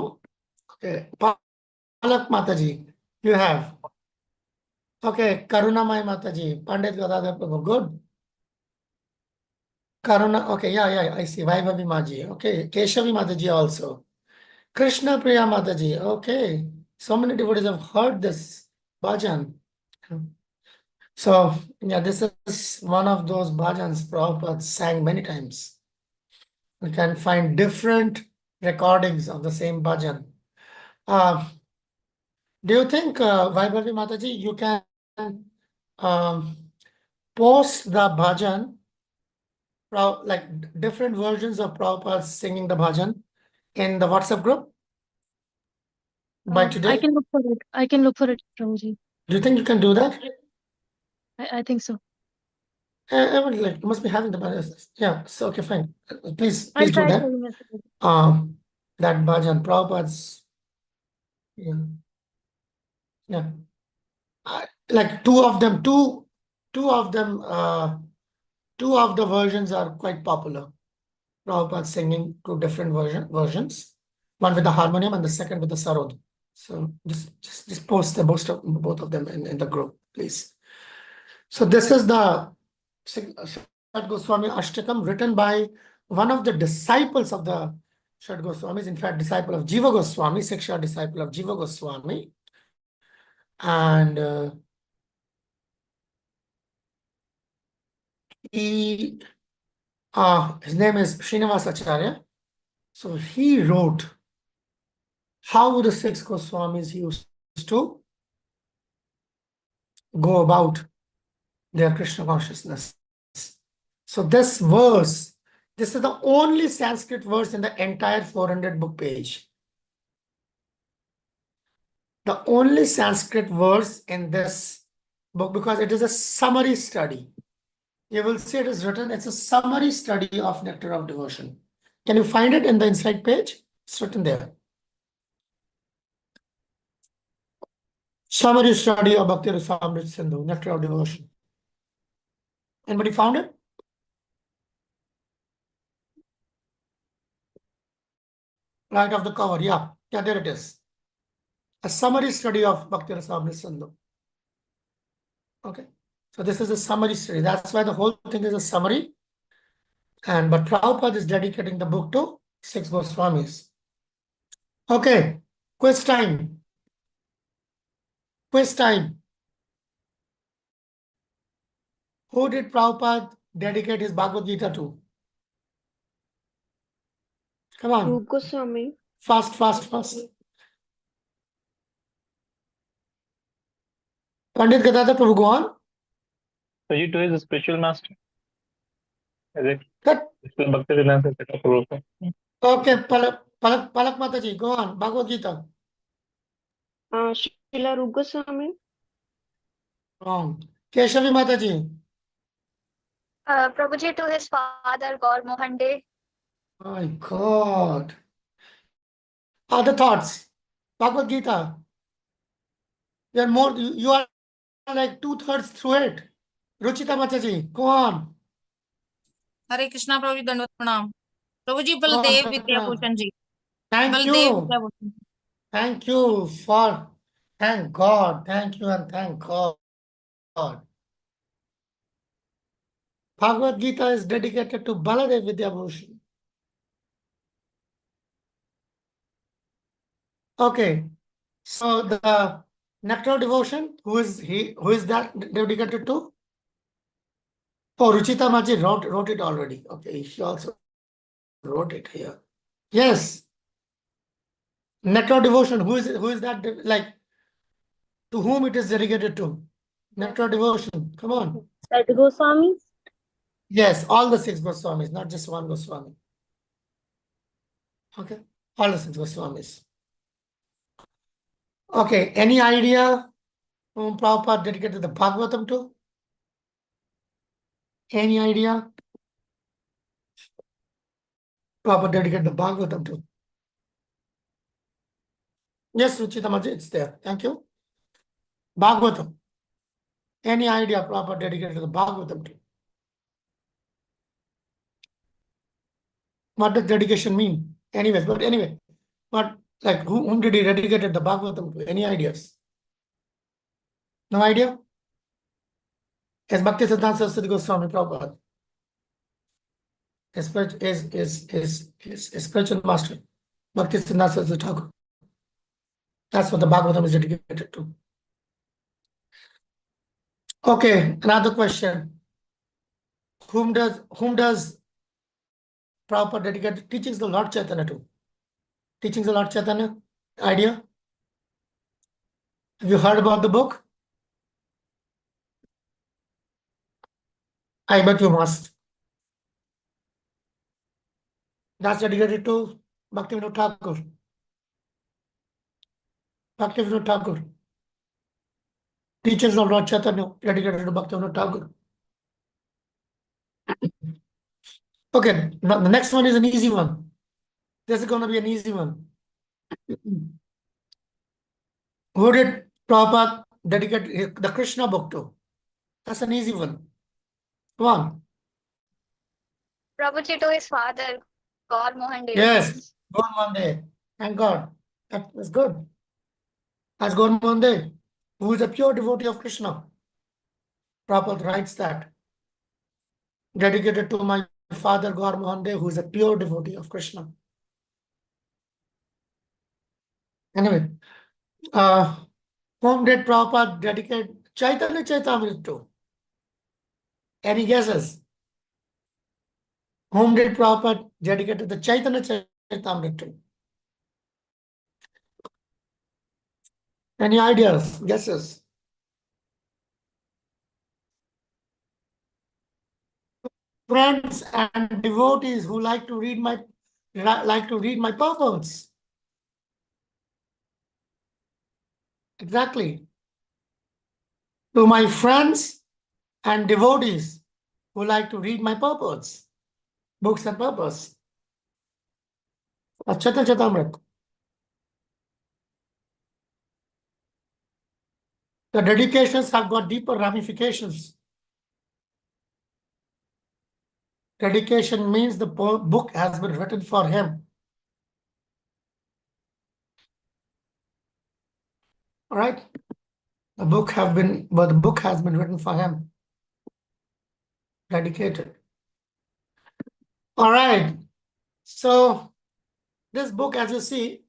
Okay. Palak Mataji. You have. Okay, Karunamai Mataji, Pandit Gadadhar Prabhu, good. Karuna, okay, yeah, I see. Vaibhavi Maji, okay. Keshavi Mataji also. Krishna Priya Mataji, okay. So many devotees have heard this bhajan. So, yeah, this is one of those bhajans Prabhupada sang many times. You can find different recordings of the same bhajan. Do you think, Vaibhavi Mataji, you can um, post the bhajan, like different versions of Prabhupada singing the bhajan in the WhatsApp group by I today? can look for it. I can look for it, Prabhuji. Do you think you can do that? I think so. I mean, like, you must be having the bhajan. Yeah, so okay, fine. Please I'll do try that. sharing it. That bhajan, Prabhupada's, yeah, yeah. Like two of them, two of them, two of the versions are quite popular. Prabhupada singing two different versions, one with the harmonium and the second with the sarod. So just post the both of them in the group, please. So this is the Shad Goswami Ashtakam written by one of the disciples of the Shad Goswamis, in fact, disciple of Jiva Goswami, Siksha disciple of Jiva Goswami. And his name is Srinivas Acharya. So he wrote how the six Goswamis used to go about their Krishna consciousness. So this verse, this is the only Sanskrit verse in the entire 400 book page. The only Sanskrit verse in this book, because it is a summary study. You will see it is written, it's a summary study of Nectar of Devotion. Can you find it in the inside page? It's written there. Summary study of Bhakti Rasamrita Sindhu, Nectar of Devotion. Anybody found it? Right of the cover, yeah. Yeah, there it is. A summary study of Bhakti Rasamrita Sindhu. Okay. So this is a summary study. That's why the whole thing is a summary. But Prabhupada is dedicating the book to six Goswamis. Okay. Quiz time. Quiz time. Who did Prabhupada dedicate his Bhagavad Gita to? Come on. Rupa Goswami. Fast. Pandit Gadadhar Prabhu, go on. So you do is a spiritual master. Is it? Good. Spiritual Bhakti Siddhanta Prabhupada. Okay, Palak Mataji, go on. Bhagavad Gita. Srila Rupa Goswami. Wrong. Keshavi Mataji. Prabhuji to his father, Gaur Mohan De. My God. Other thoughts? Bhagavad Gita. You are like 2/3 through it. Ruchita Mataji, go on. हरे कृष्णा प्रभु जी दंडवत प्रणाम प्रभु जी Go on, Baldev Krishna. Vidyabhushan ji Thank Baldev you. Vidyabhushan Thank you for, thank God. Thank you and thank God. Bhagavad Gita is dedicated to Baladev Vidyabhushan. Okay. So the Nectar of Devotion, who is that dedicated to? Oh, Ruchita Maji wrote it already. Okay, she also wrote it here. Yes. Nectar of Devotion, who is that, like, to whom it is dedicated to? Nectar of Devotion, come on. Six Goswamis. Yes, all the six Goswamis, not just one Goswami. Okay, all the six Goswamis. Okay, any idea whom Prabhupada dedicated the Bhagavatam to? Any idea? Prabhupada dedicated the Bhagavatam to? Yes, Ruchita Maji, it's there. Thank you. Bhagavatam. Any idea Prabhupada dedicated the Bhagavatam to? What does dedication mean? Anyway, but like whom did he dedicate the Bhagavatam to? Any ideas? No idea? As Bhakti Siddhanta Saraswati Goswami Prabhupada is spiritual master. Bhakti Siddhanta Saraswati Thakur. That's what the Bhagavatam is dedicated to. Okay, another question. Whom does Prabhupada dedicate teachings of the Lord Chaitanya to? Teachings of Lord Chaitanya? Idea? Have you heard about the book? I bet you must. That's dedicated to Bhaktivinoda Thakur. Bhaktivinoda Thakur. Teachings of Lord Chaitanya dedicated to Bhaktivinoda Thakur. Okay, now the next one is an easy one. This is going to be an easy one. Who did Prabhupada dedicate the Krishna book to? That's an easy one. Come on. Prabhuji to his father, Gaur Mohan Dev. Yes, Gaur Mohan Dev. Thank God. That was good. As Gaur Mohan Dev, who is a pure devotee of Krishna. Prabhupada writes that. Dedicated to my father Gaur Mohan Dev, who is a pure devotee of Krishna. Anyway, whom did Prabhupada dedicate Chaitanya Chaitamrita to? Any guesses? Whom did Prabhupada dedicate the Chaitanya Chaitamrita to? Any ideas, guesses? Friends and devotees who like to read my purports. Exactly. To my friends and devotees who like to read my purports, books and purports. Chaitanya Chaitamrita. The dedications have got deeper ramifications. Dedication means the book has been written for him. All right? The book has been written for him. Dedicated. All right. So this book, as you see,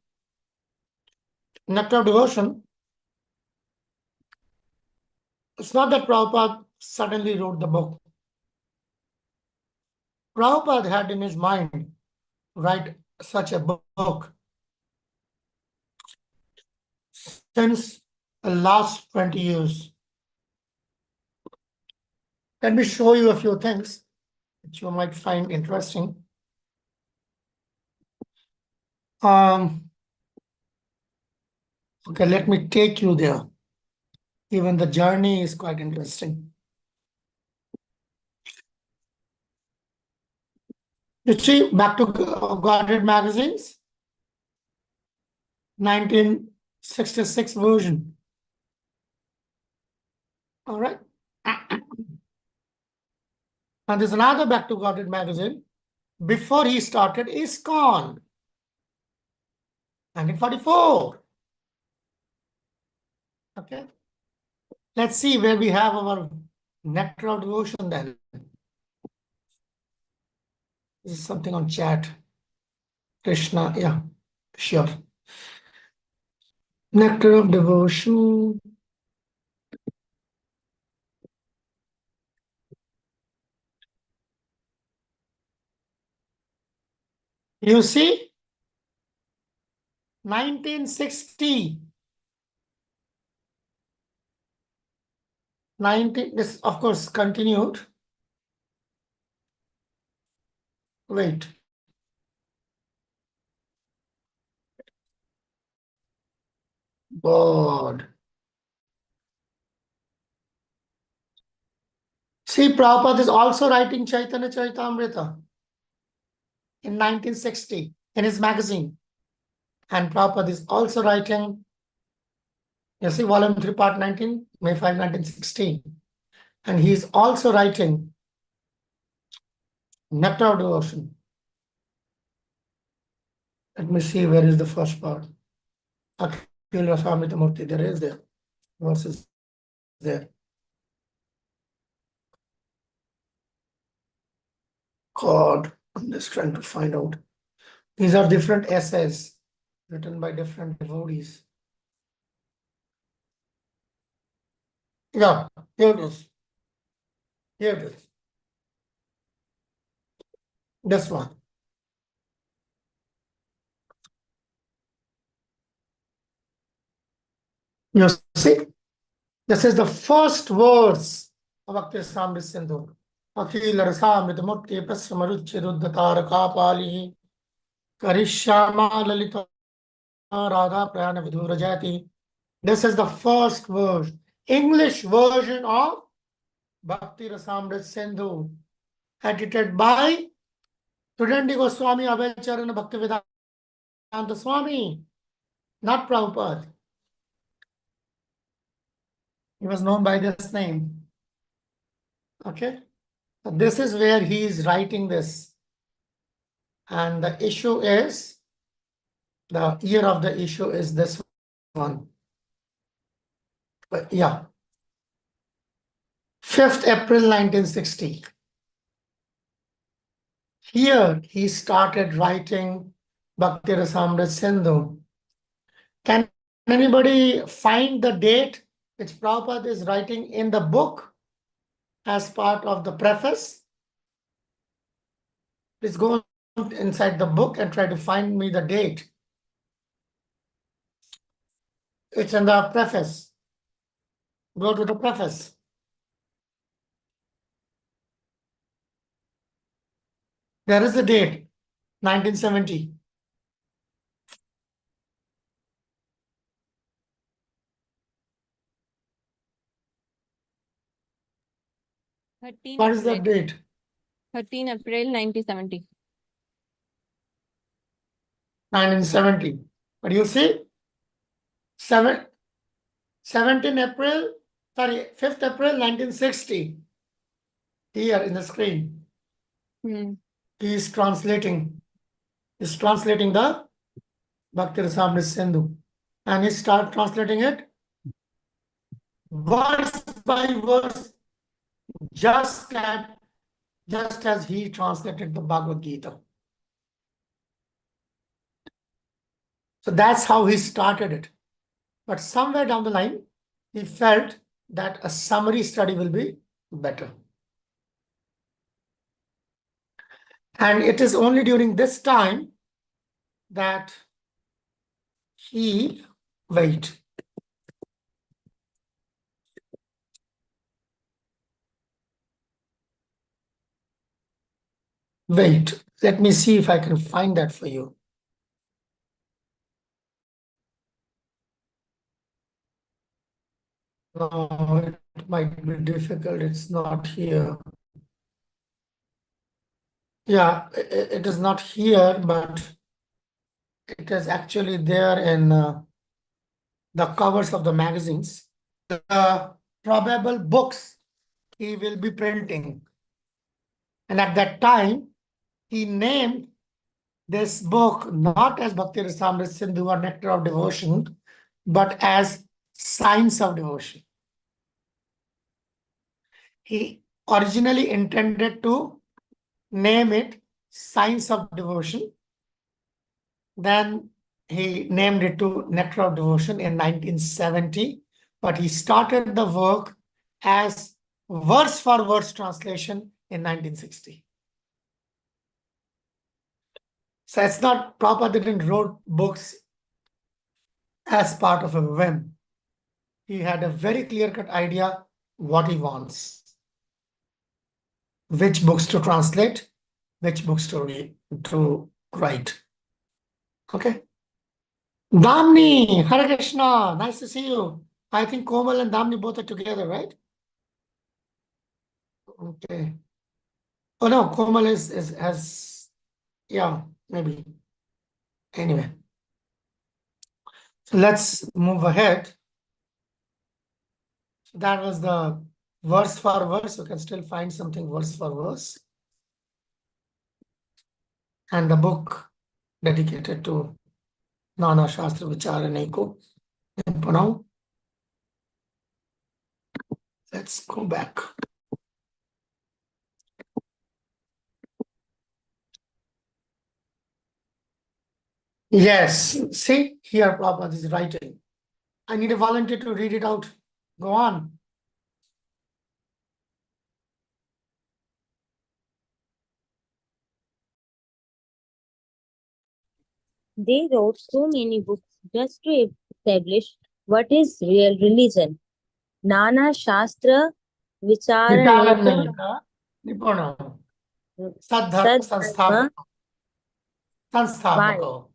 Nectar of Devotion, it's not that Prabhupada suddenly wrote the book. Prabhupada had in his mind write such a book since the last 20 years. Let me show you a few things which you might find interesting. Okay, let me take you there. Even the journey is quite interesting. You see, back to Godhead magazines, 1966 version. All right. And there's another Back to Godhead magazine. Before he started ISKCON, 1944. Okay. Let's see where we have our Nectar of Devotion then. This is something on chat. Krishna, yeah, sure. Nectar of Devotion. You see, 1960. This, of course, continued. Wait. God. See, Prabhupada is also writing Chaitanya Charitamrita in 1960 in his magazine. And Prabhupada is also writing, you see, volume 3, part 19, May 5, 1916. And he's also writing Nectar of Devotion. Let me see where is the first part. Akhil Rasamrita Murti, there is there. Verses there. God, I'm just trying to find out. These are different essays written by different devotees. Yeah, here it is. Here it is. This one. You see, this is the first verse of Bhakti Rasamrita Sindhu. Akhila Rasamrita Mukti Prasamaruchi Ruddhatara Kapali Karishyama Lalita Radha Prayana Vidura Jati. This is the first verse, English version of Bhakti Rasamrita Sindhu, edited by Sudandi Goswami Abhayacharana Bhaktivedanta Swami, not Prabhupada. He was known by this name. Okay. So this is where he is writing this. And the issue is, the year of the issue is this one. But yeah. 5th April 1960. Here he started writing Bhakti Rasamrita Sindhu. Can anybody find the date which Prabhupada is writing in the book as part of the preface? Please go inside the book and try to find me the date. It's in the preface. Go to the preface. There is the date, 1970. What is the date? 13 April 1970. 1970. But you see, 17 April, 5th April 1960. Here in the screen. He is translating. He's translating the Bhakti Rasamrita Sindhu. And he started translating it verse by verse, just as he translated the Bhagavad Gita. So that's how he started it. But somewhere down the line, he felt that a summary study will be better. And it is only during this time that he, wait. Wait, let me see if I can find that for you. No, it might be difficult. It's not here. Yeah, it is not here, but it is actually there in the covers of the magazines. The probable books he will be printing. And at that time, he named this book not as Bhakti Rasamrita Sindhu or Nectar of Devotion, but as Science of Devotion. He originally intended to name it Science of Devotion. Then he named it to Nectar of Devotion in 1970, but he started the work as verse for verse translation in 1960. So it's not Prabhupada didn't wrote books as part of a whim. He had a very clear-cut idea what he wants. Which books to translate, which books to write. Okay. Damni, Hare Krishna, nice to see you. I think Komal and Damni both are together, right? Okay. Oh no, Komal has, yeah, maybe. Anyway. So let's move ahead. So that was the verse for verse. You can still find something verse for verse. And the book dedicated to Nana Shastra Vicharaneko. And now, let's go back. Yes, see, here Prabhupada is writing. I need a volunteer to read it out. Go on. They wrote so many books just to establish what is real religion. Nana Shastra Vicharaneka Vicharaneka Nipuno Sadharma Sansthapak Vai Sansthapak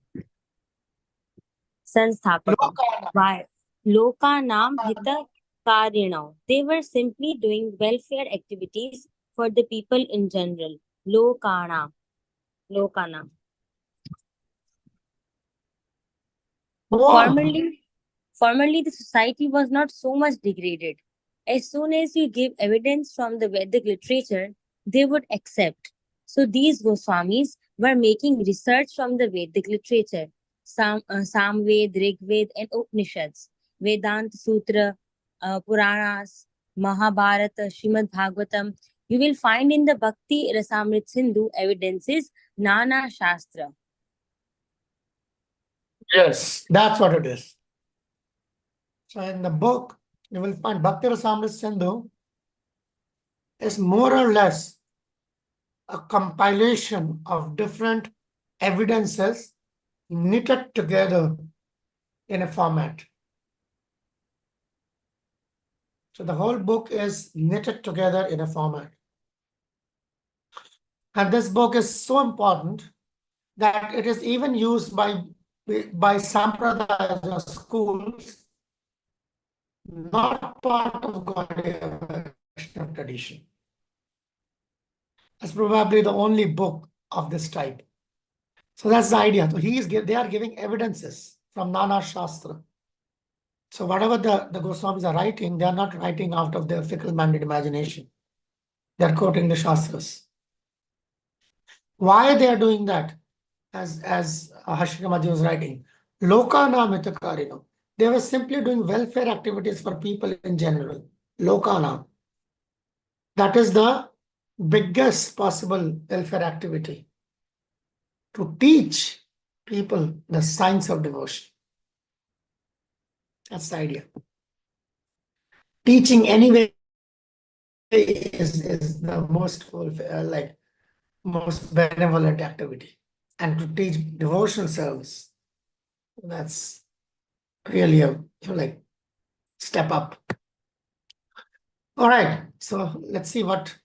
Sansthapak Lokana. Vai Lokanam Hitakarino. They were simply doing welfare activities for the people in general. Lokana. Lokana. Wow. Formerly, the society was not so much degraded. As soon as you give evidence from the Vedic literature, they would accept. So these Goswamis were making research from the Vedic literature, Samved, Rigved, and Upanishads, Vedanta Sutra, Puranas, Mahabharata, Srimad Bhagavatam. You will find in the Bhakti Rasamrit Sindhu evidences Nana Shastra. Yes, that's what it is. So in the book, you will find Bhakti Rasamrita Sindhu is more or less a compilation of different evidences knitted together in a format. So the whole book is knitted together in a format. And this book is so important that it is even used by sampradayas or schools, not part of Gaudiya Vaishnava tradition. It's probably the only book of this type. So that's the idea. So they are giving evidences from Nana Shastra. So whatever the Goswamis are writing, they are not writing out of their fickle-minded imagination. They are quoting the Shastras. Why they are doing that? As Hashikamadji was writing, Lokana Mitakarino. They were simply doing welfare activities for people in general. Lokana. That is the biggest possible welfare activity. To teach people the science of devotion. That's the idea. Teaching anyway is the most most benevolent activity. And to teach devotional service, that's really a step up. All right, so let's see what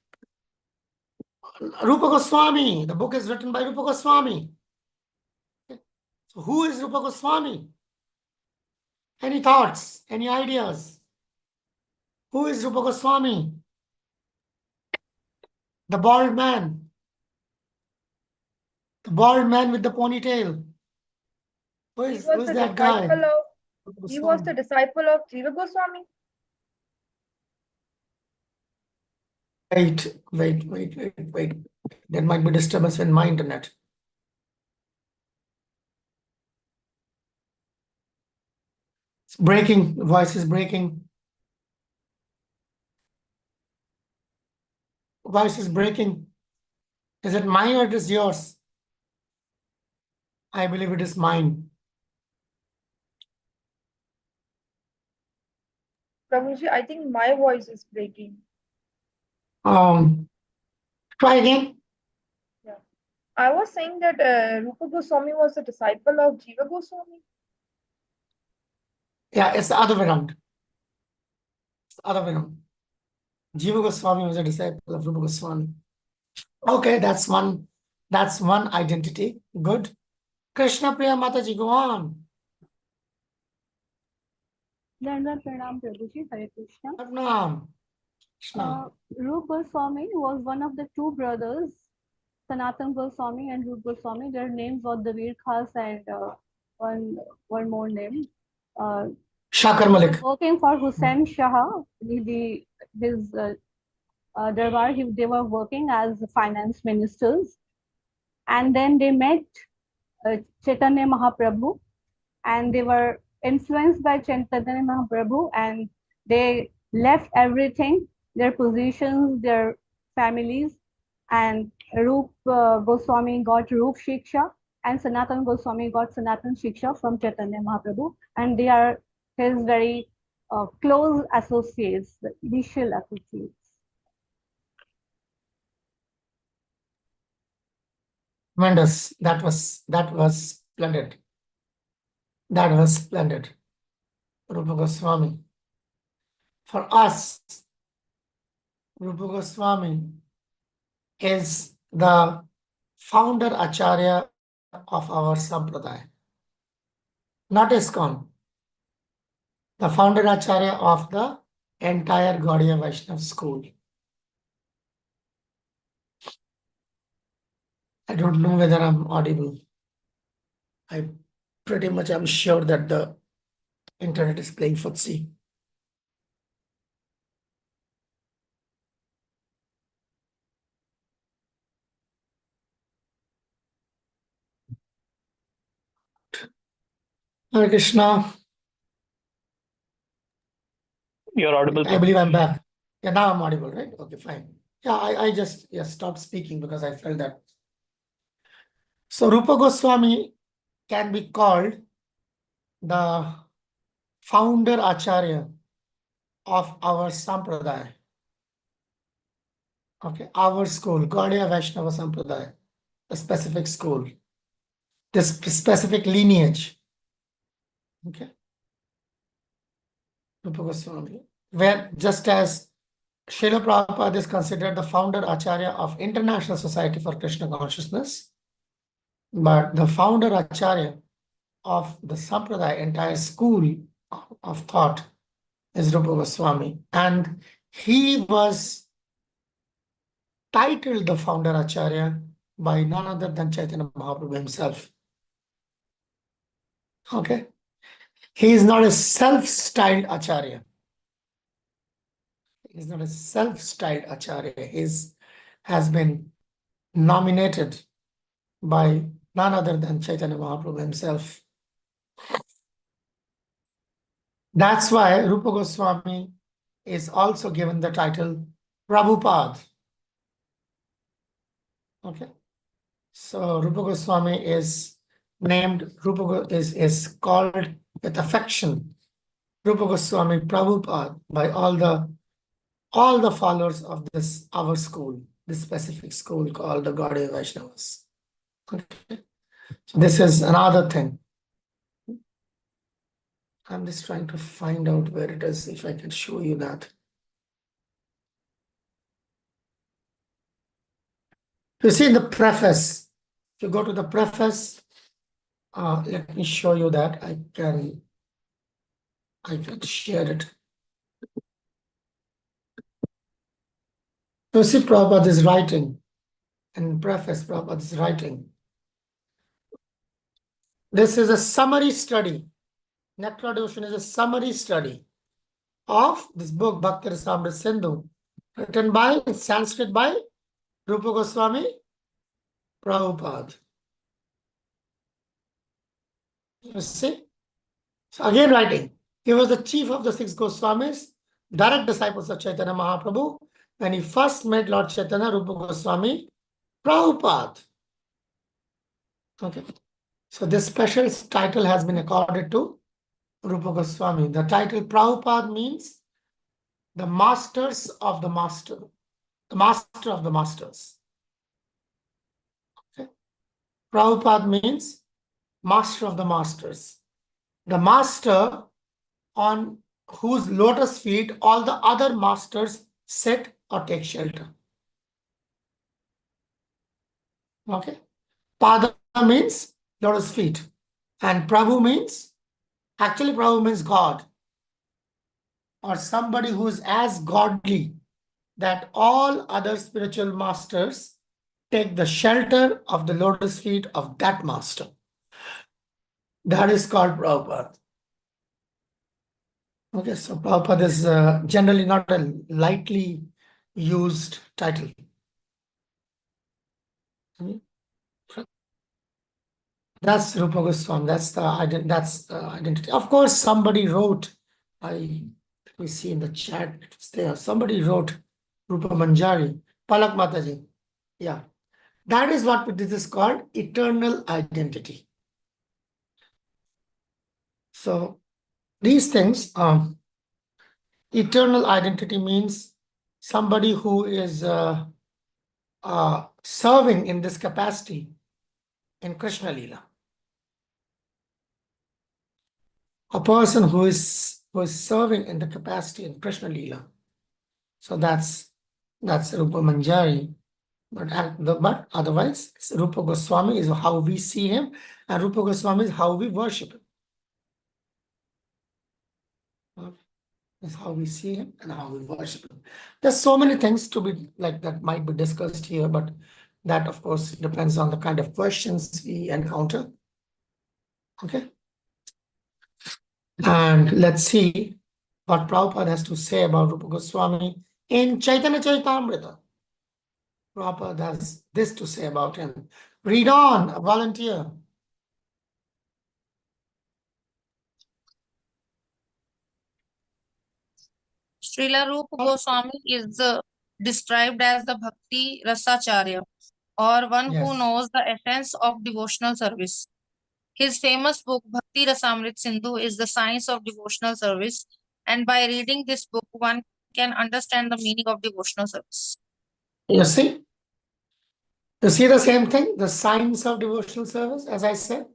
Rupa Goswami, the book is written by Rupa Goswami. So who is Rupa Goswami? Any thoughts? Any ideas? Who is Rupa Goswami? The bald man. The bald man with the ponytail. Who is that guy? He was the disciple of Jiva Goswami. Wait. There might be disturbance in my internet. It's breaking. The voice is breaking. Voice is breaking. Is it mine or it is yours? I believe it is mine. Prabhuji, I think my voice is breaking. Try again. Yeah. I was saying that Rupa Goswami was a disciple of Jiva Goswami. Yeah, it's the other way around. It's the other way around. Jiva Goswami was a disciple of Rupa Goswami. Okay, that's one identity. Good. Krishna Priya Mataji, go on. Pranam Prabhuji, Hare Krishna. Pranam. Rup Goswami was one of the two brothers, Sanatan Goswami and Rup Goswami. Their names were the Veer Khas and one more name. Shakar Malik. Working for Hussain Shah, his Darbar, they were working as finance ministers. And then they met Chaitanya Mahaprabhu, and they were influenced by Chaitanya Mahaprabhu, and they left everything, their positions, their families, and Rup Goswami got Rup Shiksha, and Sanatan Goswami got Sanatan Shiksha from Chaitanya Mahaprabhu, and they are his very close associates, the initial associates. Tremendous. That was splendid. That was splendid. Rupa Goswami. For us, Rupa Goswami is the founder Acharya of our Sampradaya. Not ISKCON. The founder Acharya of the entire Gaudiya Vaishnava school. I don't know whether I'm audible. I pretty much am sure that the internet is playing footsie. Hare Krishna. You're audible. I believe I'm back. Yeah, now I'm audible, right? Okay, fine. Yeah, I just stopped speaking because I felt that. So Rupa Goswami can be called the founder Acharya of our Sampradaya. Okay, our school, Gaudiya Vaishnava Sampradaya, a specific school, this specific lineage. Okay, Rupa Goswami, where just as Srila Prabhupada is considered the founder Acharya of International Society for Krishna Consciousness, but the founder Acharya of the Sampradaya, entire school of thought, is Rupa Goswami. And he was titled the founder Acharya by none other than Chaitanya Mahaprabhu himself. Okay. He is not a self-styled Acharya. He is not a self-styled Acharya. He has been nominated by none other than Chaitanya Mahaprabhu himself. That's why Rupa Goswami is also given the title Prabhupada. Okay. So Rupa Goswami is named, is called with affection Rupa Goswami Prabhupada by all the followers of this our school, this specific school called the Gaudiya Vaishnavas. Okay. So this is another thing. I'm just trying to find out where it is, if I can show you that. You see in the preface, if you go to the preface, let me show you that. I can share it. You see Prabhupada is writing, in preface Prabhupada is writing. This is a summary study. Nectar Devotion is a summary study of this book, Bhakti Rasamrita Sindhu, written by, in Sanskrit by Rupa Goswami Prabhupada. You see? So again writing. He was the chief of the six Goswamis, direct disciples of Chaitanya Mahaprabhu. When he first met Lord Chaitanya, Rupa Goswami Prabhupada. Okay. So this special title has been accorded to Rupa Goswami. The title Prabhupada means the masters of the master, the master of the masters. Okay. Prabhupada means master of the masters. The master on whose lotus feet all the other masters sit or take shelter. Okay. Pada means lotus feet. And Prabhu means, actually Prabhu means God, or somebody who is as godly that all other spiritual masters take the shelter of the lotus feet of that master. That is called Prabhupada. Okay, so Prabhupada is generally not a lightly used title. That's Rupa Goswami. That's the identity. Of course, somebody wrote. We see in the chat. It's there. Somebody wrote Rupa Manjari, Palak Mataji. Yeah, that is what this is called eternal identity. So these things, eternal identity means somebody who is serving in this capacity in Krishna Lila. a person who is serving in the capacity in Krishna Leela. So that's Rupa Manjari. But otherwise, Rupa Goswami is how we see him, and Rupa Goswami is how we worship him. Is how we see him and how we worship him. There's so many things to be like that might be discussed here, but that of course depends on the kind of questions we encounter. Okay. And let's see what Prabhupada has to say about Rupa Goswami in Chaitanya Charitamrita. Prabhupada has this to say about him. Read on, a volunteer. Srila Rupa Goswami is described as the Bhakti Rasacharya, or one who Yes. knows the essence of devotional service. His famous book, Bhakti Rasamrit Sindhu, is the science of devotional service, and by reading this book, one can understand the meaning of devotional service. You see? You see the same thing, the science of devotional service, as I said.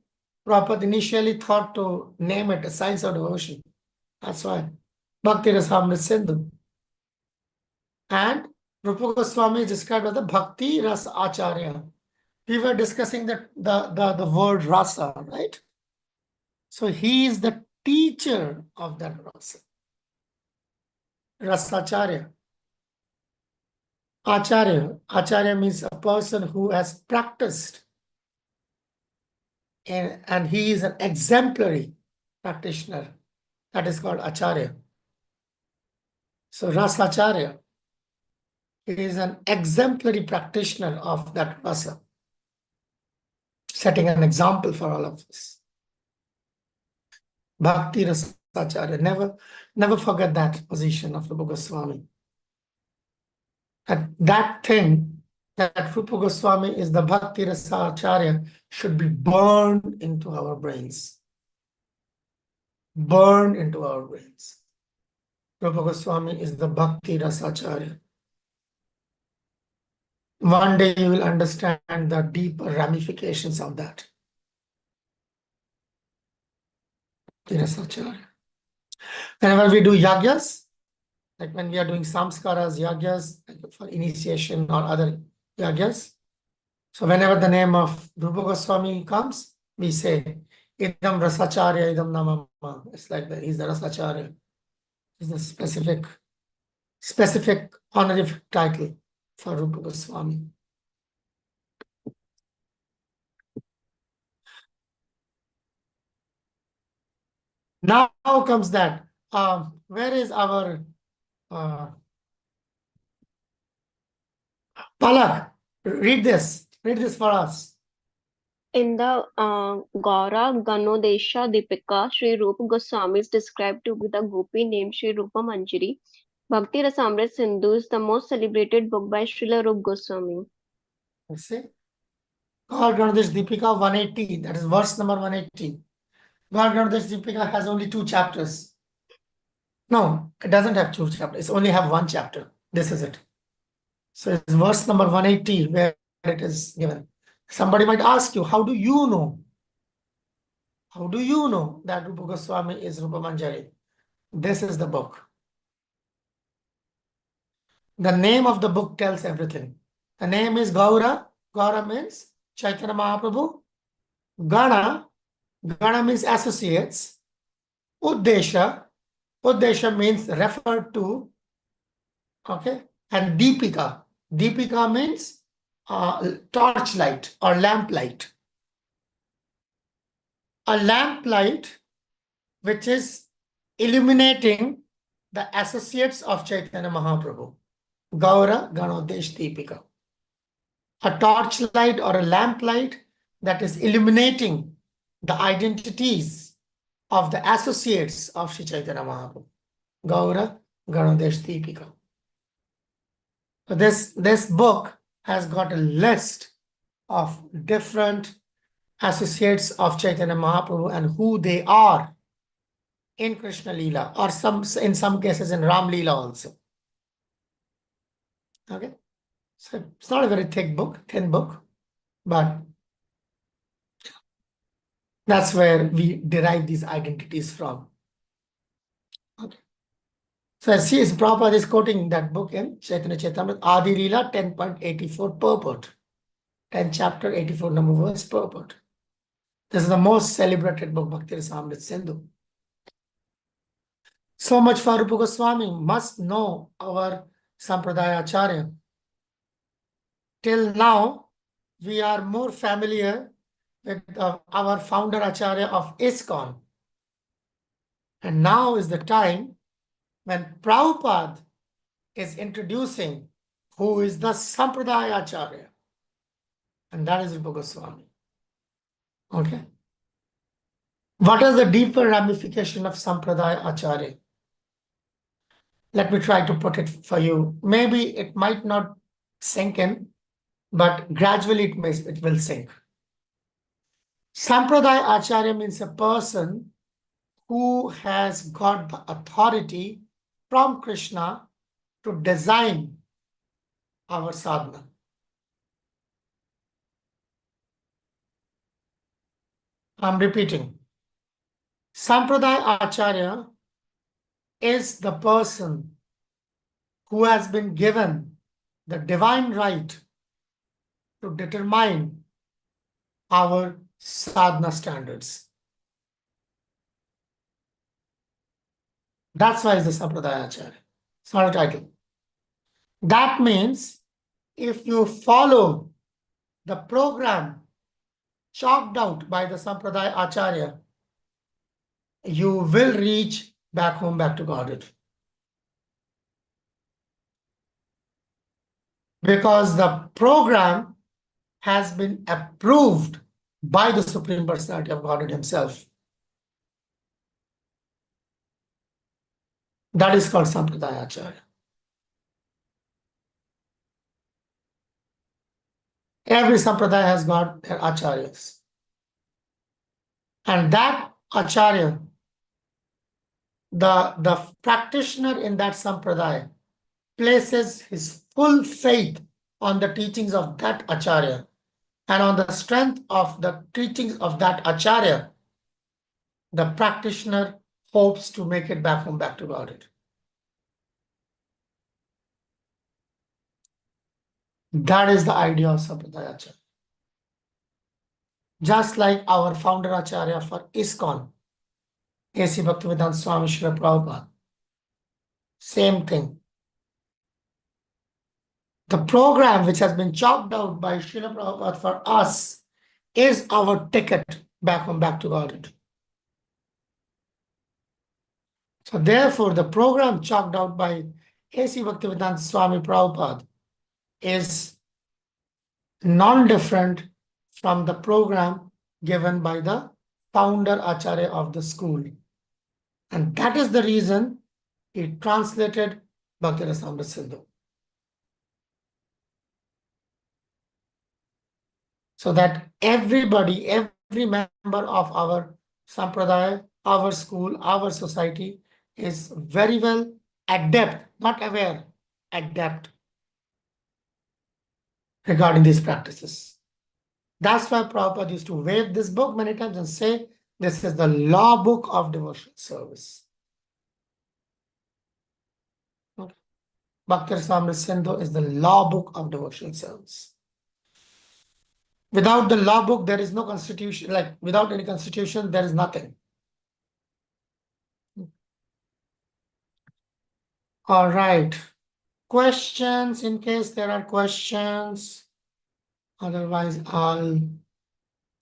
Prabhupada initially thought to name it a science of devotion. That's why. Bhakti Rasamrit Sindhu. And Rupa Goswami is described as the Bhakti Ras Acharya. We were discussing the word rasa, right? So he is the teacher of that rasa. Rasacharya. Acharya. Acharya means a person who has practiced. And he is an exemplary practitioner. That is called Acharya. So Rasacharya is an exemplary practitioner of that rasa, setting an example for all of us. Bhakti Rasacharya. Never forget that position of Rupa Goswami. And that thing, that Rupa Goswami is the Bhakti Rasacharya, should be burned into our brains. Burned into our brains. Rupa Goswami is the Bhakti Rasacharya. One day you will understand the deeper ramifications of that. Bhakti Rasacharya. Whenever we do yagyas, like when we are doing samskaras, yagyas, like for initiation or other yagyas, so whenever the name of Rupa Goswami comes, we say, Idam Rasacharya, Idam Namama. It's like that. He's the Rasacharya. It's a specific honorific title for Rupa Goswami. Now comes that. Where is our Palak? Read this. Read this for us. In the Gaura Ganodesha Dipika, Sri Rupa Goswami is described to be the gopi named Sri Rupa Manjari. Bhakti Rasamrit Sindhu is the most celebrated book by Srila Rupa Goswami. You see? Gaura Ganadesh Dipika 180. That is verse number 180. Gaura Ganadesh Dipika has only 2 chapters. No, it doesn't have 2 chapters. It only have 1 chapter. This is it. So it's verse number 180 where it is given. Somebody might ask you, how do you know? How do you know that Rupa Goswami is Rupa Manjari? This is the book. The name of the book tells everything. The name is Gaura. Gaura means Chaitanya Mahaprabhu. Gana. Gana means associates. Uddesha. Uddesha means referred to. Okay. And Deepika. Deepika means torchlight or lamplight. A lamplight which is illuminating the associates of Chaitanya Mahaprabhu. Gaura Ganodesh Deepika. A torchlight or a lamplight that is illuminating the identities of the associates of Sri Chaitanya Mahaprabhu. Gaura Ganodesh Deepika. So this book has got a list of different associates of Chaitanya Mahaprabhu and who they are in Krishna Leela, or in some cases in Ram Leela also. Okay, so it's not a very thick book, thin book, but That's where we derive these identities from. Okay. So I see Prabhupada is quoting that book in Chaitanya Chaitamrita, Adi Leela 10.84 purport. 10 chapter 84 number verse purport. This is the most celebrated book, Bhakti Rasamrita Sindhu. So much for Rupa Goswami must know our Sampradaya Acharya. Till now, we are more familiar with our founder Acharya of ISKCON. And now is the time when Prabhupada is introducing who is the Sampradaya Acharya. And that is Rupa Goswami. Okay. What is the deeper ramification of Sampradaya Acharya? Let me try to put it for you. Maybe it might not sink in, but gradually it will sink. Sampradaya Acharya means a person who has got the authority from Krishna to design our sadhana. I'm repeating. Sampradaya Acharya is the person who has been given the divine right to determine our sadhana standards. That's why it's the Sampradaya Acharya. It's not a title. That means if you follow the program chalked out by the Sampradaya Acharya, you will reach back home, back to Godhead. Because the program has been approved by the Supreme Personality of Godhead himself. That is called Sampradaya Acharya. Every Sampradaya has got their Acharyas. And that Acharya, the practitioner in that Sampradaya, places his full faith on the teachings of that Acharya. And on the strength of the teachings of that Acharya, the practitioner hopes to make it back home, back to Godhead. That is the idea of Sampradaya Acharya. Just like our founder Acharya for ISKCON, A.C. Bhaktivedanta Swami Srila Prabhupada. Same thing. The program which has been chalked out by Srila Prabhupada for us is our ticket back home, back to Godhead. So therefore, the program chalked out by A.C. Bhaktivedanta Swami Prabhupada is non-different from the program given by the founder Acharya of the school. And that is the reason he translated Bhakti Rasamrita Sindhu. So that everybody, every member of our Sampradaya, our school, our society is very well adept, not aware, adept regarding these practices. That's why Prabhupada used to wave this book many times and say, this is the law book of devotional service. Okay. Bhakti Rasamrita Sindhu is the law book of devotional service. Without the law book, there is no constitution. Like without any constitution, there is nothing. All right. Questions in case there are questions. Otherwise, I'll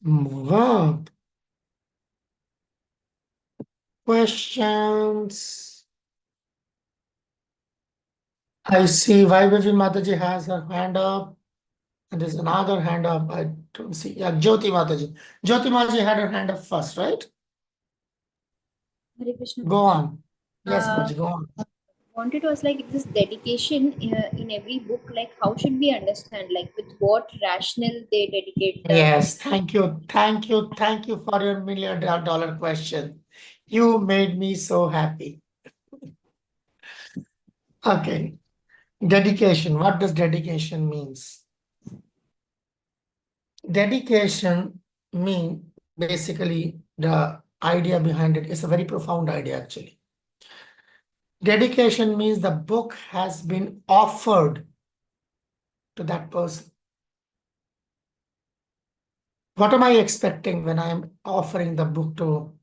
move up. Questions. I see Vaibhavi Mataji has her hand up. And there's another hand up. I don't see. Yeah, Jyoti Mataji. Jyoti Mataji had her hand up first, right? Hare Krishna. Go on. Yes, Uh, Mataji, go on. Wanted to ask, like, this dedication in every book, like how should we understand, like with what rationale they dedicate Yes, thank you. Thank you. Thank you for your $1 million question. You made me so happy. Okay. Dedication. What does dedication means? Dedication means basically the idea behind it is a very profound idea actually. Dedication means the book has been offered to that person. What am I expecting when I am offering the book to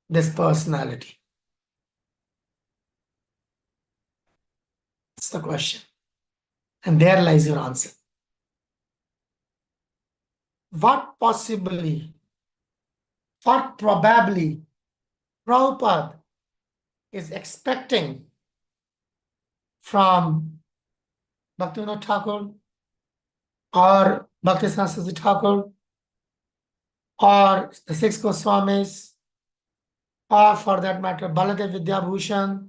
this personality? That's the question. And there lies your answer. What probably Prabhupada is expecting from Bhaktivinoda Thakur or Bhaktisiddhanta Saraswati Thakur or the six Goswamis or for that matter Baladev Vidyabhushan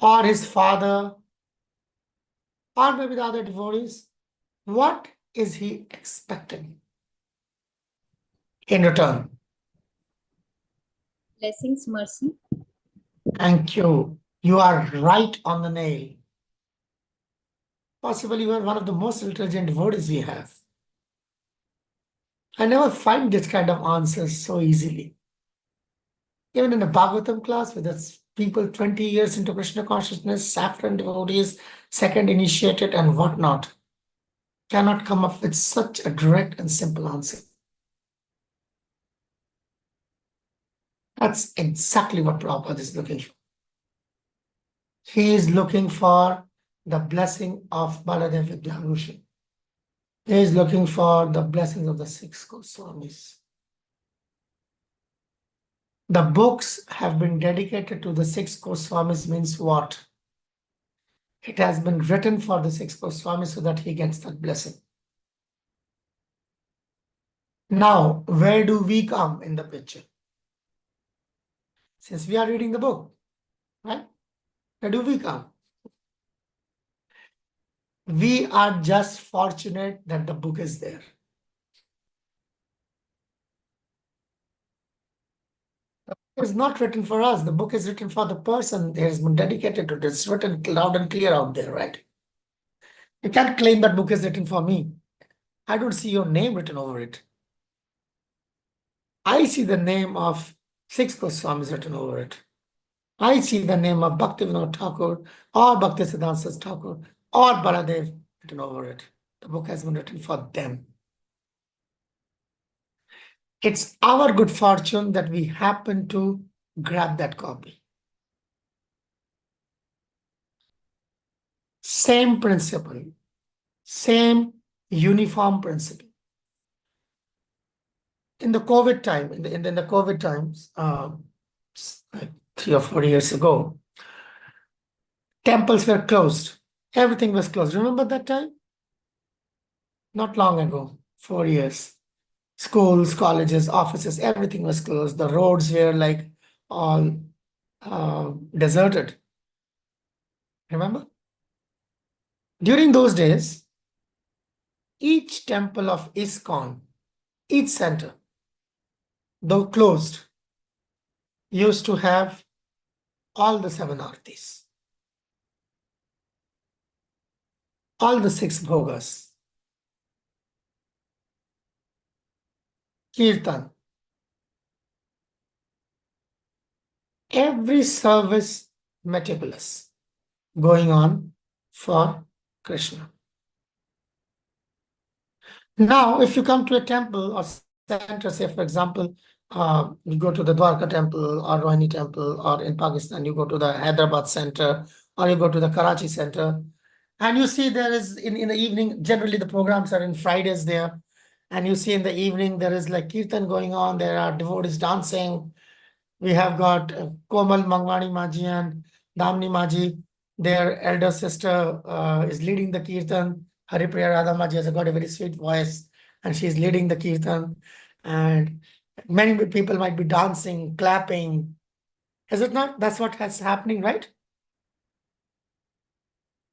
or his father or maybe the other devotees, what is he expecting in return? Blessings, mercy. Thank you. You are right on the nail. Possibly you are one of the most intelligent devotees we have. I never find this kind of answers so easily. Even in a Bhagavatam class with us people 20 years into Krishna consciousness, saffron devotees, second initiated and whatnot, cannot come up with such a direct and simple answer. That's exactly what Prabhupada is looking for. He is looking for the blessing of Baladev Vidyabhushan. He is looking for the blessings of the six Goswamis. The books have been dedicated to the six Goswamis means what? It has been written for the six Goswamis so that he gets that blessing. Now, where do we come in the picture? Since we are reading the book, right? Where do we come? We are just fortunate that the book is there. The book is not written for us. The book is written for the person that has been dedicated to it. It's written loud and clear out there, right? You can't claim that book is written for me. I don't see your name written over it. I see the name of six Goswamis written over it. I see the name of Bhaktivinoda Thakur or Bhaktisiddhanta Saraswati Thakur or Baladev written over it. The book has been written for them. It's our good fortune that we happen to grab that copy. Same principle, same uniform principle. In the COVID time, in the COVID times, like 3 or 4 years ago, temples were closed. Everything was closed. Remember that time? Not long ago, 4 years. Schools, colleges, offices, everything was closed. The roads were like all deserted. Remember? During those days, each temple of ISKCON, each center, though closed, used to have all the 7 artis, all the 6 bhogas, kirtan, every service meticulous going on for Krishna. Now, if you come to a temple or center, say for example, you go to the Dwarka temple or Rohini temple, or in Pakistan, you go to the Hyderabad center, or you go to the Karachi center, and you see there is in the evening, generally the programs are in Fridays there, and you see in the evening there is like kirtan going on, there are devotees dancing. We have got Komal Mangwani Maji and Damni Maji. Their elder sister is leading the kirtan. Haripriya Radha Maji has got a very sweet voice and she's leading the kirtan. And many people might be dancing, clapping. Is it not? That's what is happening, right?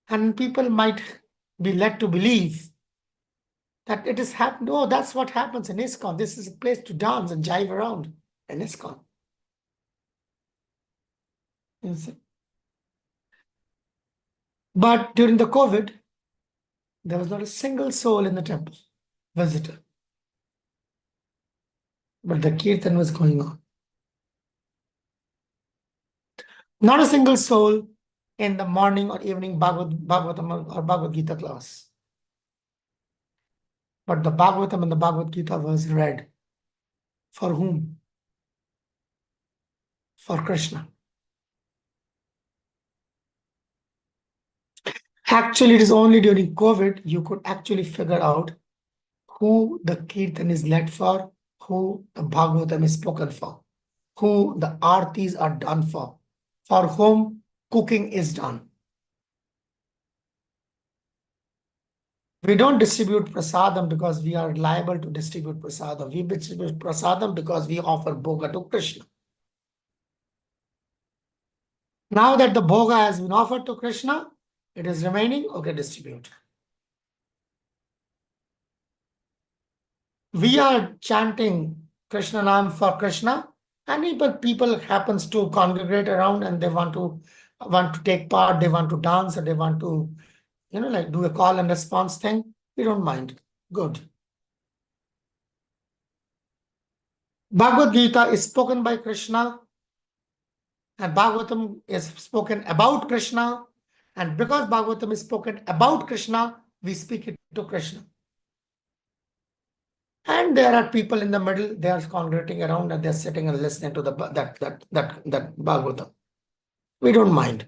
And people might be led to believe that it is happening. Oh, that's what happens in ISKCON. This is a place to dance and jive around in ISKCON. But during the COVID, there was not a single soul in the temple, visitor. But the kirtan was going on. Not a single soul in the morning or evening Bhagavatam or Bhagavad Gita class. But the Bhagavatam and the Bhagavad Gita was read. For whom? For Krishna. Actually, it is only during COVID you could actually figure out who the kirtan is led for, who the Bhagavatam is spoken for, who the artis are done for whom cooking is done. We don't distribute prasadam because we are liable to distribute prasadam. We distribute prasadam because we offer bhoga to Krishna. Now that the bhoga has been offered to Krishna, it is remaining, okay, distribute. We are chanting Krishna Nam for Krishna, and people happens to congregate around and they want to take part, they want to dance, or they want to, like do a call and response thing. We don't mind. Good. Bhagavad Gita is spoken by Krishna, and Bhagavatam is spoken about Krishna. And because Bhagavatam is spoken about Krishna, we speak it to Krishna. And there are people in the middle, they are congregating around and they're sitting and listening to that Bhagavatam. We don't mind.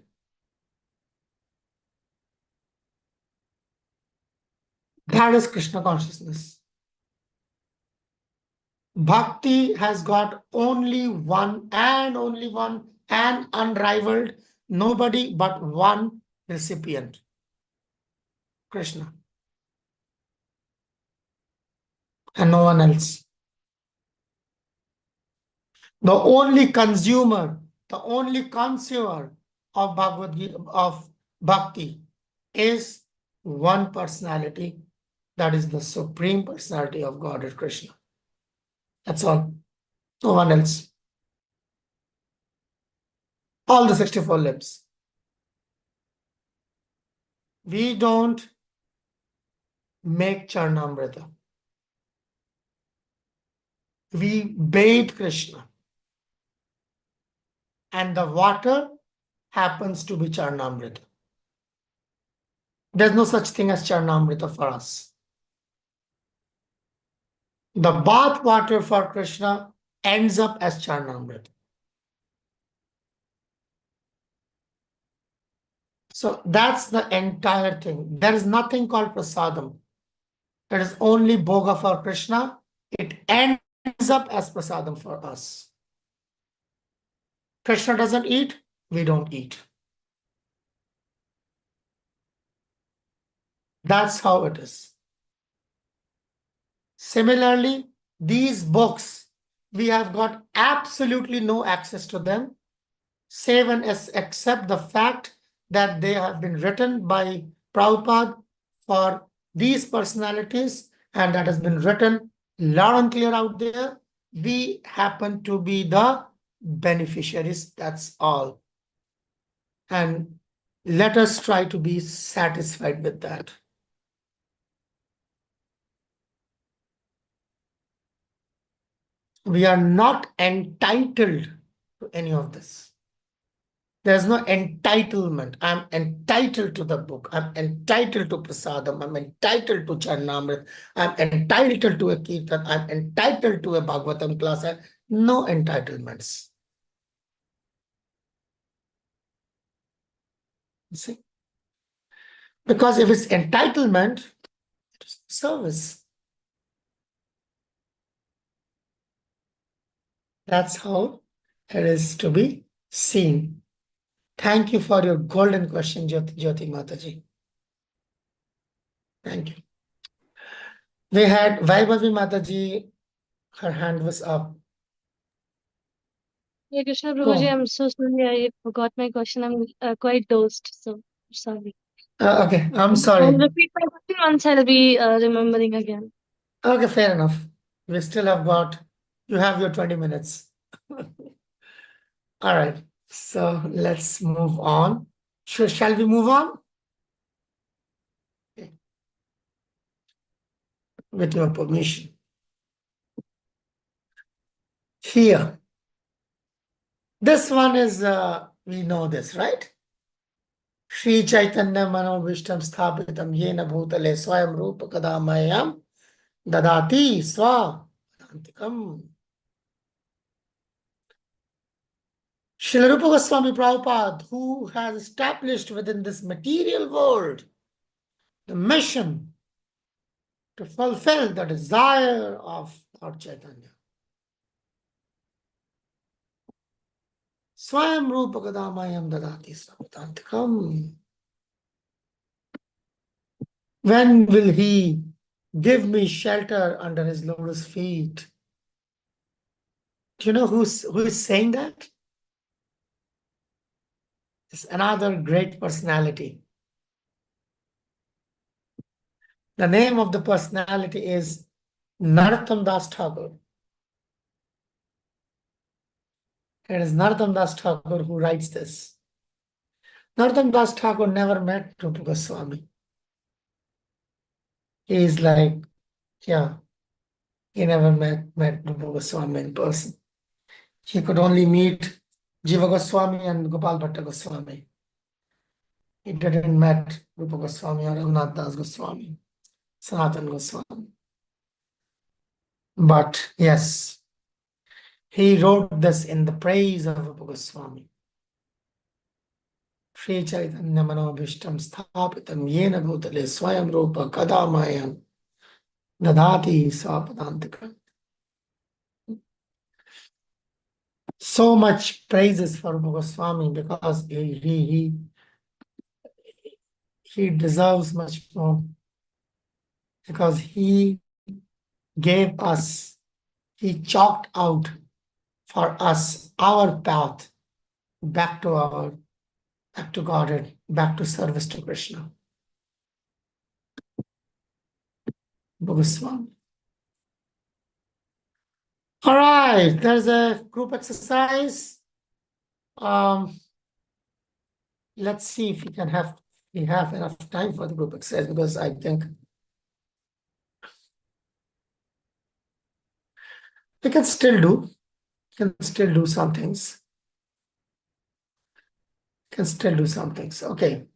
That is Krishna consciousness. Bhakti has got only one and unrivaled, nobody but one recipient. Krishna. And no one else. The only consumer, the only consumer of Bhagavad Gita, of Bhakti, is one personality, that is the Supreme Personality of Godhead Krishna. That's all. No one else. All the 64 limbs. We don't make Charnamrita. We bathe Krishna. And the water happens to be Charnamrita. There's no such thing as Charnamrita for us. The bath water for Krishna ends up as Charnamrita. So that's the entire thing. There is nothing called prasadam. It is only bhoga for Krishna. It ends up as prasadam for us. Krishna doesn't eat, we don't eat. That's how it is. Similarly, these books, we have got absolutely no access to them, save and except the fact that they have been written by Prabhupada for these personalities, and that has been written loud and clear out there. We happen to be the beneficiaries, that's all. And let us try to be satisfied with that. We are not entitled to any of this. There's no entitlement. I'm entitled to the book. I'm entitled to prasadam. I'm entitled to Charnamrit. I'm entitled to a kirtan. I'm entitled to a Bhagavatam class. No entitlements. You see? Because if it's entitlement, it is service. That's how it is to be seen. Thank you for your golden question, Jyoti Mataji. Thank you. We had Vaibhavi Mataji, her hand was up. Yeah, Krishna Go Prabhuji, on. I'm so sorry. I forgot my question. I'm quite dosed, so sorry. Okay, I'm I'll sorry. repeat my question once I'll be remembering again. Okay, fair enough. We still have got, you have your 20 minutes. All right, so let's move on. Shall we move on? Okay. With your permission. here. This one is, we know this, right? Shri Chaitanya Manovishtam Sthapitam Yena Bhutale Swayam Rupa Kadamayam Dadati Swa Antikam. Srila Rupa Goswami Prabhupada, who has established within this material world the mission to fulfill the desire of Lord Chaitanya. Swayam Rupa Kadamayam Dadati Swapatantikam. When will he give me shelter under his lotus feet? Do you know who is saying that? It's another great personality. The name of the personality is Narottam Das Thakur. It is Narottam Das Thakur who writes this. Narottam Das Thakur never met Rupa Goswami. He is like, yeah, he never met Rupa Goswami in person. He could only meet Jiva Goswami and Gopal Bhatta Goswami. He didn't met Rupa Goswami or Raghunath Das Goswami, Sanatana Goswami. But yes, he wrote this in the praise of Rupa Goswami. Shri Chaitanya Manobhishtam Sthapitam Yena Bhutale Swayam Rupa Kadamayam Dadati Swapadantikam. So much praises for Rupa Goswami because he deserves much more, because he gave us, he chalked out for us our path back to Godhead, back to service to Krishna. Goswami. All right, there's a group exercise. Let's see if we have enough time for the group exercise, because I think we can still do some things. Okay.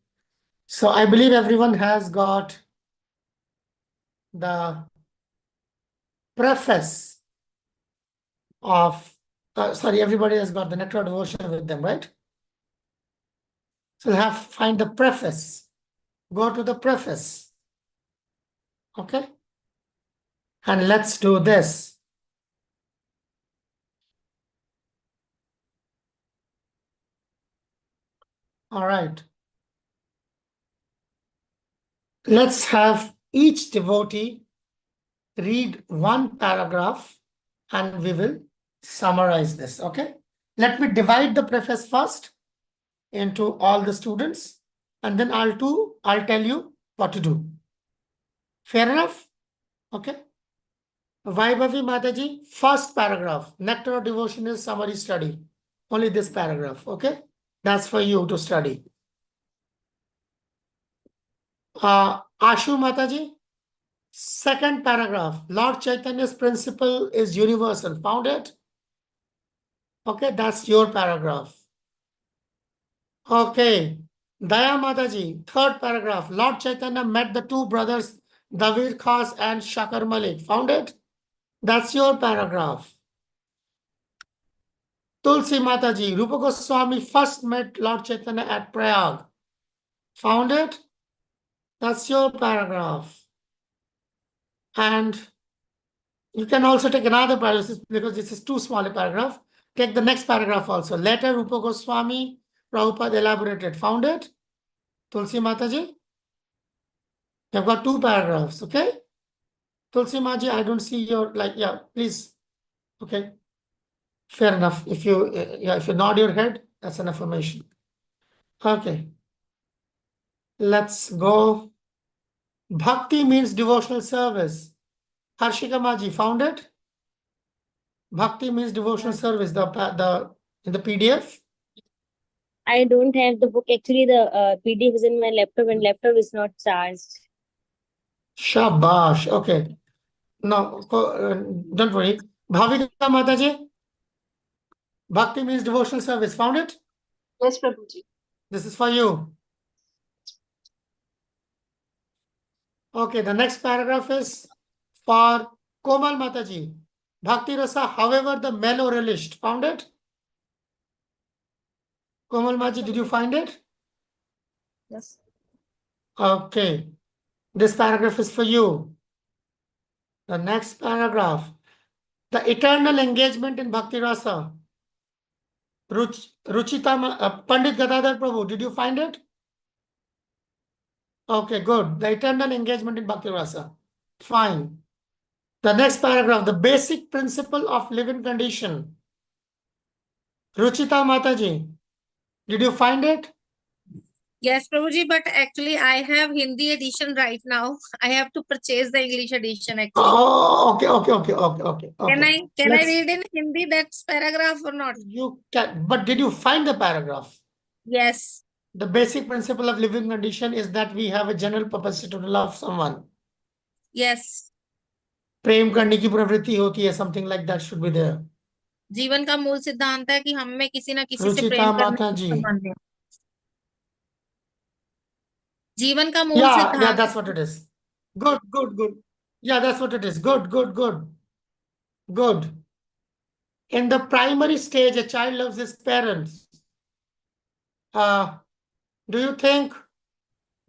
So I believe everyone has got the preface of, everybody has got the Nectar Devotion with them, right? So we'll have to find the preface. Go to the preface. Okay? And let's do this. All right. Let's have each devotee read one paragraph and we will summarize this, okay? Let me divide the preface first into all the students, and then I'll tell you what to do. Fair enough? Okay. Vaibhavi Mataji, first paragraph, Nectar of Devotion is summary study. Only this paragraph, okay? That's for you to study. Ashu Mataji, second paragraph, Lord Chaitanya's principle is universal. Found it? Okay, that's your paragraph. Okay. Daya Mataji, third paragraph, Lord Chaitanya met the two brothers, Davir Khas and Shakar Malik. Found it? That's your paragraph. Tulsi Mataji, Rupa Goswami first met Lord Chaitanya at Prayag. Found it? That's your paragraph. And you can also take another paragraph because this is too small a paragraph. Take the next paragraph also. Later, Rupa Goswami, Prabhupada elaborated. Found it? Tulsi Mataji? You've got two paragraphs, okay? Tulsi Mataji, I don't see your, please. Okay. Fair enough. If you nod your head, that's an affirmation. Okay. Let's go. Bhakti means devotional service. Harshika Maji, found it? Bhakti means devotional service. In the PDF. I don't have the book. Actually, the PDF is in my laptop and laptop is not charged. Shabash. Okay. No, don't worry. Bhavika Mataji. Bhakti means devotional service. Found it? Yes, Prabhuji. This is for you. Okay, the next paragraph is for Komal Mataji. Bhakti Rasa, however, the mellow relished. Found it? Komal Mataji, did you find it? Yes. Okay. This paragraph is for you. The next paragraph. The eternal engagement in Bhakti Rasa. Ruchita, Pandit Gadadhar Prabhu, did you find it? Okay, good. The eternal engagement in Bhakti Rasa. Fine. The next paragraph, the basic principle of living condition. Ruchita Mataji, did you find it? Yes, Prabhuji, but actually I have Hindi edition right now. I have to purchase the English edition actually. Oh, okay. Can I read in Hindi that paragraph or not? You can, but did you find the paragraph? Yes. The basic principle of living condition is that we have a general capacity to love someone. Yes. प्रेम करने की प्रवृत्ति होती है, something like that should be there. जीवन का मूल सिद्धांत है कि हम में किसी न किसी से रुचिता प्रेम करने माता का जी. संबंध है. जीवन का मूल Yeah, सिद्धांत. that's what it is. Good. Yeah, that's what it is. Good. In the primary stage, a child loves his parents. Do you think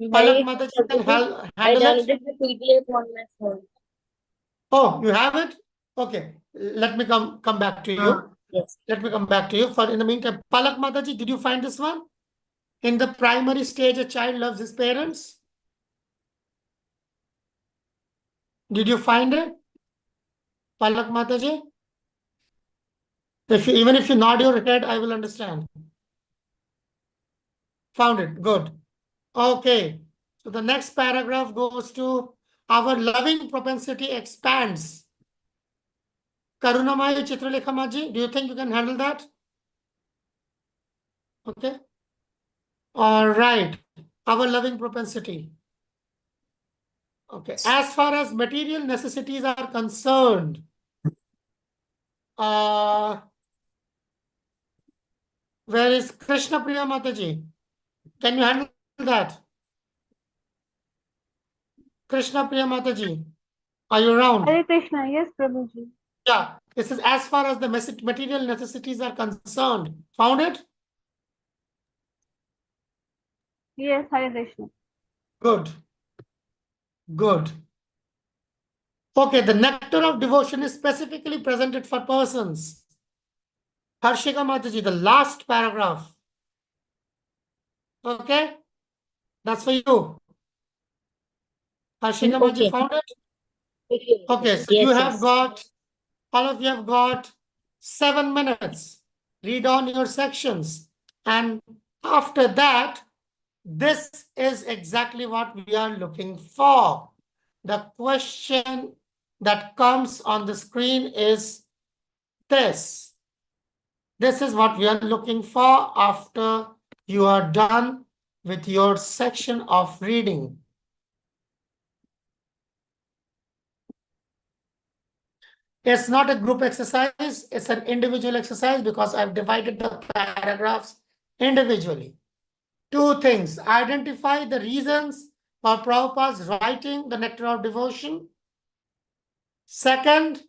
Palak Mataji can handle it? downloaded the PDF on my phone. Oh, you have it? Okay. Let me come back to you. Yes. Let me come back to you. For in the meantime, Palak Mataji, did you find this one? In the primary stage, a child loves his parents. Did you find it? Palak Mataji? Even if you nod your head, I will understand. Found it. Good. Okay. So the next paragraph goes to our loving propensity expands. Karunamaya Chitralekha Maji, do you think you can handle that? Okay. All right. Our loving propensity. Okay. As far as material necessities are concerned, where is Krishna Priya Mataji? Can you handle that? Krishna Priya Mataji, are you around? Hare Krishna, yes, Prabhuji. Yeah, this is as far as the material necessities are concerned. Found it? Yes, Hare Krishna. Good. Okay, the nectar of devotion is specifically presented for persons. Harshika Mataji, the last paragraph. Okay, that's for you. Harshika Mataji, found it? Okay, so Yes, you have yes. got, all of you have got 7 minutes. Read on your sections. And after that, this is exactly what we are looking for. The question that comes on the screen is this. This is what we are looking for after you are done with your section of reading. It's not a group exercise, it's an individual exercise because I've divided the paragraphs individually. 2 things. Identify the reasons for Prabhupada's writing the Nectar of Devotion. Second,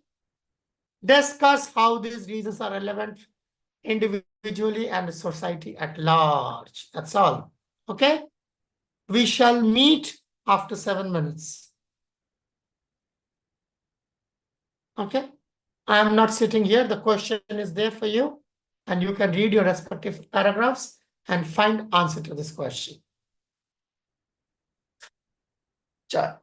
discuss how these reasons are relevant individually and society at large. That's all. Okay? We shall meet after 7 minutes. Okay? I am not sitting here. The question is there for you. And you can read your respective paragraphs and find answer to this question. Chal.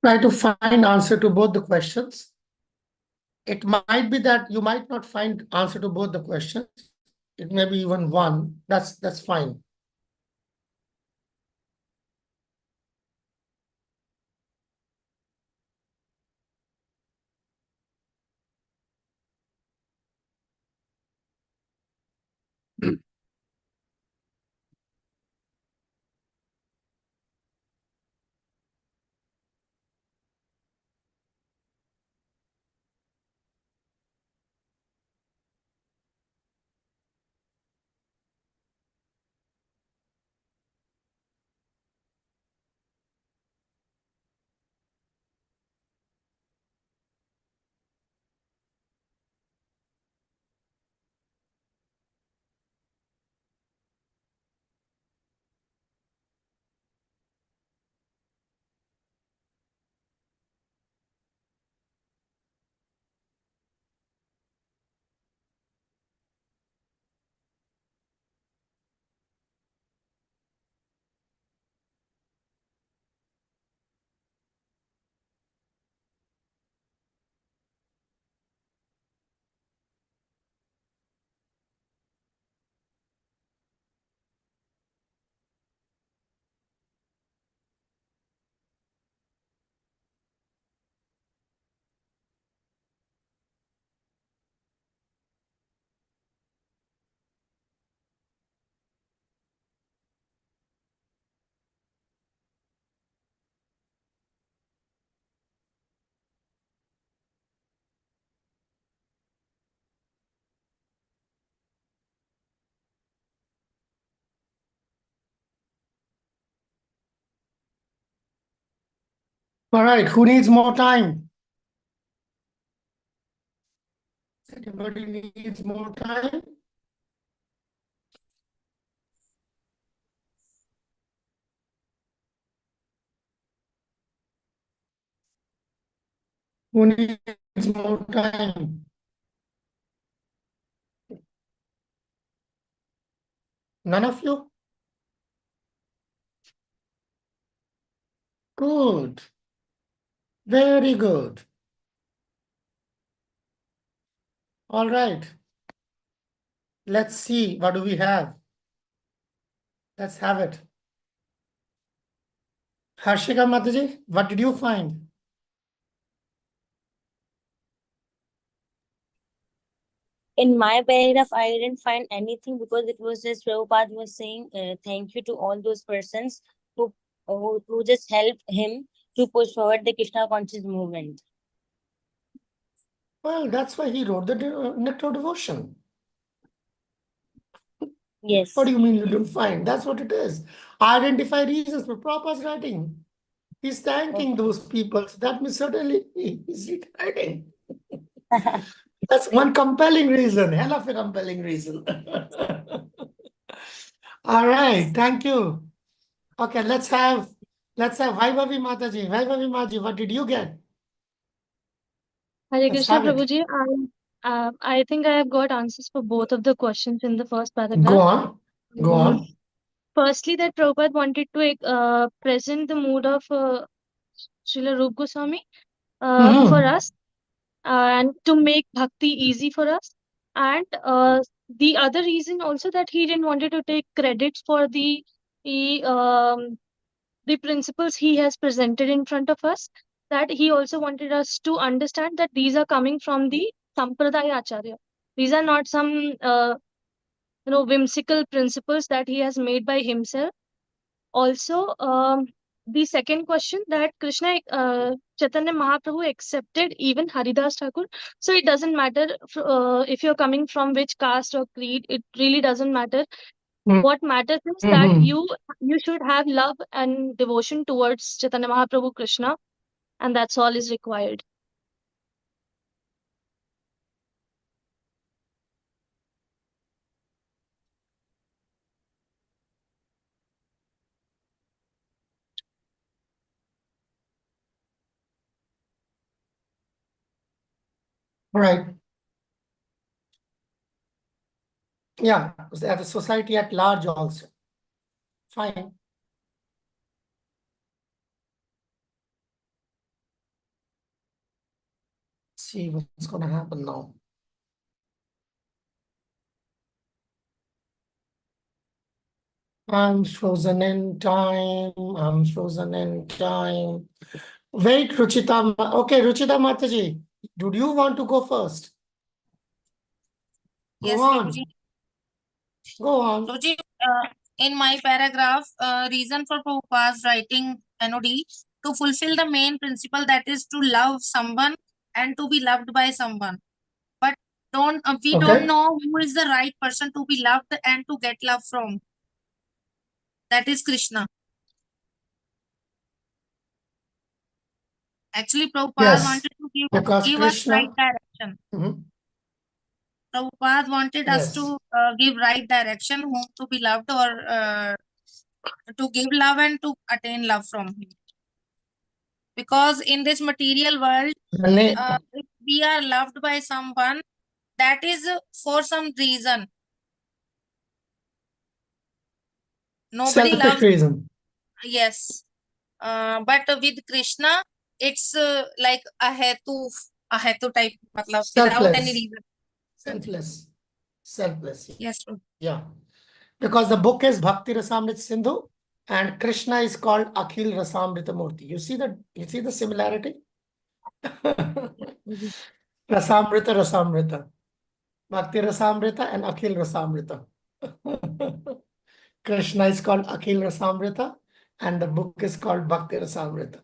Try to find answer to both the questions. It might be that you might not find answer to both the questions. It may be even one. That's fine. All right, who needs more time? Anybody needs more time? Who needs more time? None of you? Good. Very good. All right. Let's see. What do we have? Let's have it. Harshika Mataji, what did you find? In my paragraph, I didn't find anything because it was just Prabhupada was saying thank you to all those persons who just helped him to push forward the Krishna conscious movement. Well, that's why he wrote the Nectar of Devotion. Yes. What do you mean you didn't find? That's what it is. Identify reasons for Prabhupada's writing. He's thanking those people. So that means certainly he's writing. That's one compelling reason. Hell of a compelling reason. All right. Thank you. Okay, let's have Vaibhavi Mataji. Vaibhavi Mataji, what did you get? Hare Let's Krishna, have it. Prabhuji. I think I have got answers for both of the questions in the first Go paragraph. on. Go on. Firstly, that Prabhupada wanted to present the mood of Srila Rup Goswami for us and to make bhakti easy for us. And the other reason also that he didn't wanted to take credit for the principles he has presented in front of us, that he also wanted us to understand that these are coming from the Sampradaya Acharya. These are not some whimsical principles that he has made by himself. Also, the second question, that Krishna Chaitanya Mahaprabhu accepted even Haridas Thakur. So it doesn't matter if you're coming from which caste or creed. It really doesn't matter. What matters is that you should have love and devotion towards Chaitanya Mahaprabhu Krishna, and that's all is required. Right. Yeah, at the society at large also. Fine. see what's going to happen now. I'm frozen in time. I'm frozen in time. Wait, Ruchita. Okay, Ruchita Mataji, do you want to go first? Go Yes, on. Prabhuji. Go on. Prabhuji, in my paragraph, reason for Prabhupada's writing NOD to fulfill the main principle, that is to love someone and to be loved by someone. But we don't know who is the right person to be loved and to get love from. That is Krishna. Actually, Prabhupada Yes, wanted to because give us right Krishna. direction. Mhm. Prabhupada wanted us Yes. to give right direction, whom to be loved or to give love and to attain love from him. Because in this material world, if we are loved by someone, that is for some reason. Nobody Selfish loves. reason. Yes. But with Krishna, it's like a hetu type, matlab, without any Selfless. reason. Selfless. Selfless. Yes. Yeah. Because the book is Bhakti Rasamrita Sindhu and Krishna is called Akhil Rasamrita Murti. You see the similarity? Rasamrita, Rasamrita. Bhakti Rasamrita and Akhil Rasamrita. Krishna is called Akhil Rasamrita and the book is called Bhakti Rasamrita.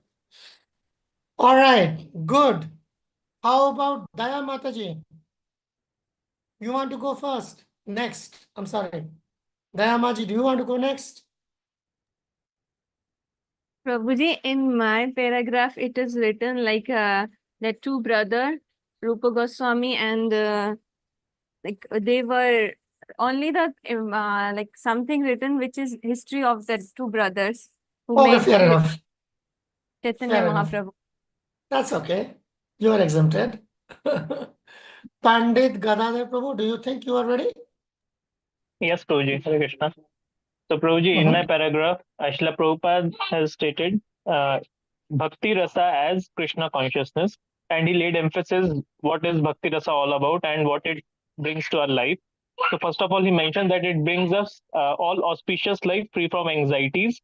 All right, good. How about Daya Mataji? You want to go first? Next. I'm sorry. Daya Mataji, do you want to go next? Prabhuji, in my paragraph, it is written like the two brother, Rupa Goswami, and like they were only the like something written which is history of the two brothers who Okay, made fair enough. Chaitanya Fair enough. Mahaprabhu. That's okay. You are exempted. Pandit Gadadhar Prabhu, do you think you are ready? Yes, Prabhuji. Hare Krishna. So, Prabhuji, in my paragraph, Srila Prabhupada has stated Bhakti Rasa as Krishna consciousness, and he laid emphasis what is Bhakti Rasa all about and what it brings to our life. So, first of all, he mentioned that it brings us all auspicious life free from anxieties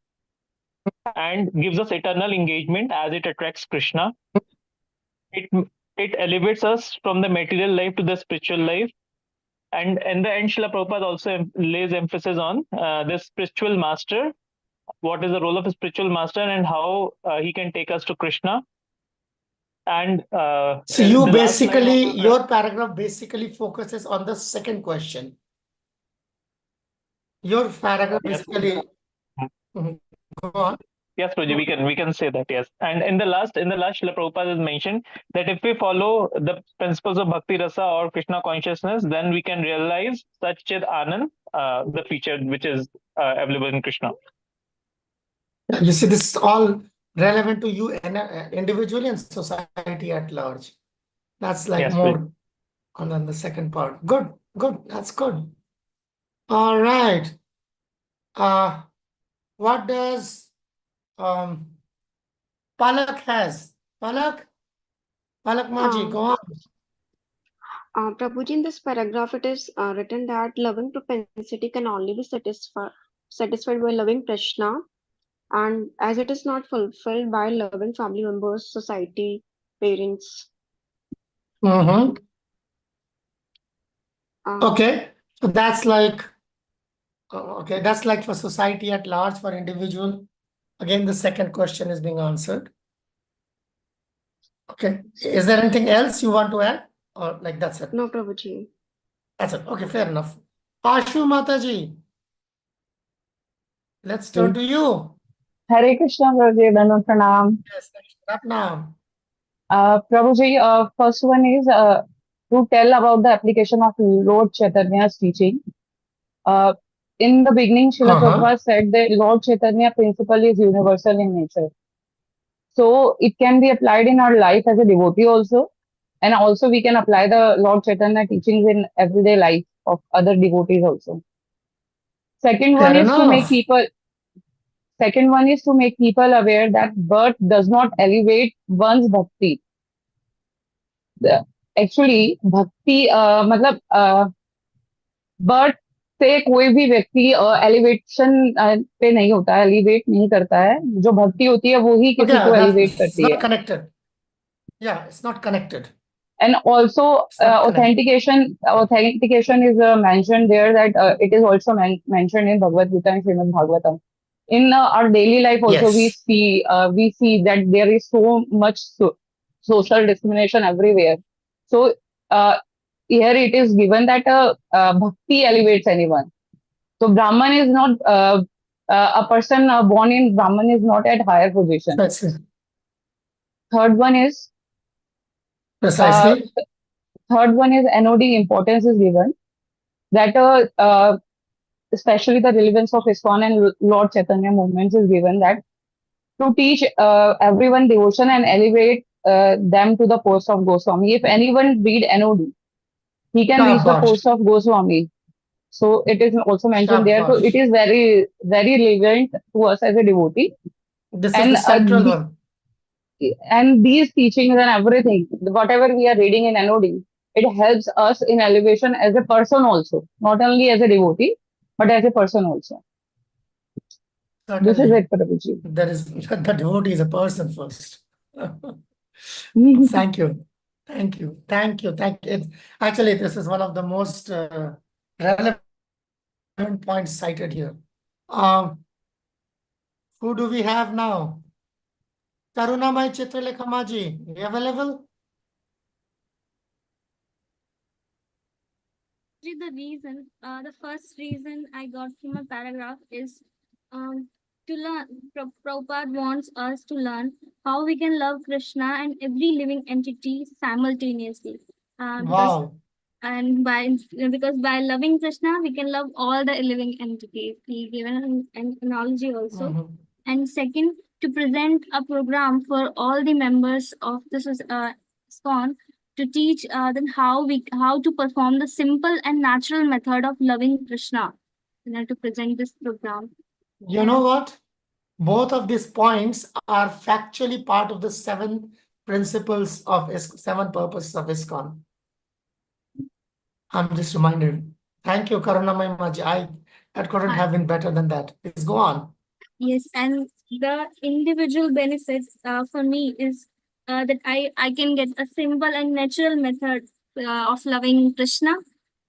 and gives us eternal engagement as it attracts Krishna. It it elevates us from the material life to the spiritual life. And in the end, Srila Prabhupada also lays emphasis on the spiritual master, what is the role of a spiritual master and how he can take us to Krishna. And so you basically, your paragraph basically focuses on the second question. Your paragraph basically, go on. Yes, Prabhuji, we can say that, yes. And in the last, Srila Prabhupada has mentioned that if we follow the principles of Bhakti Rasa or Krishna consciousness, then we can realize Satchit Anand, the feature which is available in Krishna. You see, this is all relevant to you individually and society at large. That's like more on the second part. Good, good. That's good. All right. What does Palak has? Palak Maji, go on. Prabhuji, in this paragraph, it is written that loving propensity can only be satisfied by loving Krishna, and as it is not fulfilled by loving family members, society, parents. Okay, so that's like that's like for society at large, for individual. Again, the second question is being answered. Okay, is there anything else you want to add, or like that's it? No, Prabhuji. That's it. Okay, fair enough. Ashu Mataji, let's turn to you. Hare Krishna, Prabhuji, Dandavat Pranam. Yes, Pranam. Prabhuji, first one is to tell about the application of Lord Chaitanya's teaching. In the beginning, Srila Prabhupada said that Lord Chaitanya principle is universal in nature. So it can be applied in our life as a devotee also. And also we can apply the Lord Chaitanya teachings in everyday life of other devotees also. Second one is to make people aware that birth does not elevate one's bhakti. Actually भक्ति मतलब birth से कोई भी व्यक्ति elevation पे नहीं होता है, एलिवेट नहीं करता है। जो भक्ति होती है वो ही किसी Okay, को एलिवेट that's करती है। not connected. Yeah, it's not connected. And also, It's not connected. authentication is mentioned there that it is also mentioned in Bhagavad Gita and Srimad Bhagavatam. In our daily life also, Yes. we see that there is so much social discrimination everywhere. So here it is given that bhakti elevates anyone. So Brahman is not a person born in Brahman is not at higher position. That's it. Third one is Precisely. third one is NOD importance is given that especially the relevance of ISKCON and Lord Chaitanya movements is given that to teach everyone devotion and elevate them to the post of Goswami. If anyone read NOD, he can reach the Shabash. post of Goswami. So it is also mentioned there. So it Shabash. is very, very relevant to us as a devotee. This is And the central one. and these teachings and everything, whatever we are reading in NOD, it helps us in elevation as a person also, not only as a devotee, but as a person also. This is Certainly. it, Prabhuji. That is the devotee is a person first. Thank you. Thank you. Thank you. Thank you. Actually, this is one of the most relevant points cited here. Who do we have now? Karunamai Chitralekha Maji, you available? The first reason I got from a paragraph is to learn. Prabhupada wants us to learn how we can love Krishna and every living entity simultaneously. Wow. Because by loving Krishna, we can love all the living entities. He given an analogy also. Mhm. And second, to present a program for all the members of this ISKCON to teach them how to perform the simple and natural method of loving Krishna. To present this program. You know what? Both of these points are factually part of the seven principles of seven purposes of ISKCON. I'm just reminded. Thank you, Karunamai Maji. That couldn't have been better than that. Please go on. Yes, and the individual benefit for me is that I can get a simple and natural method of loving Krishna,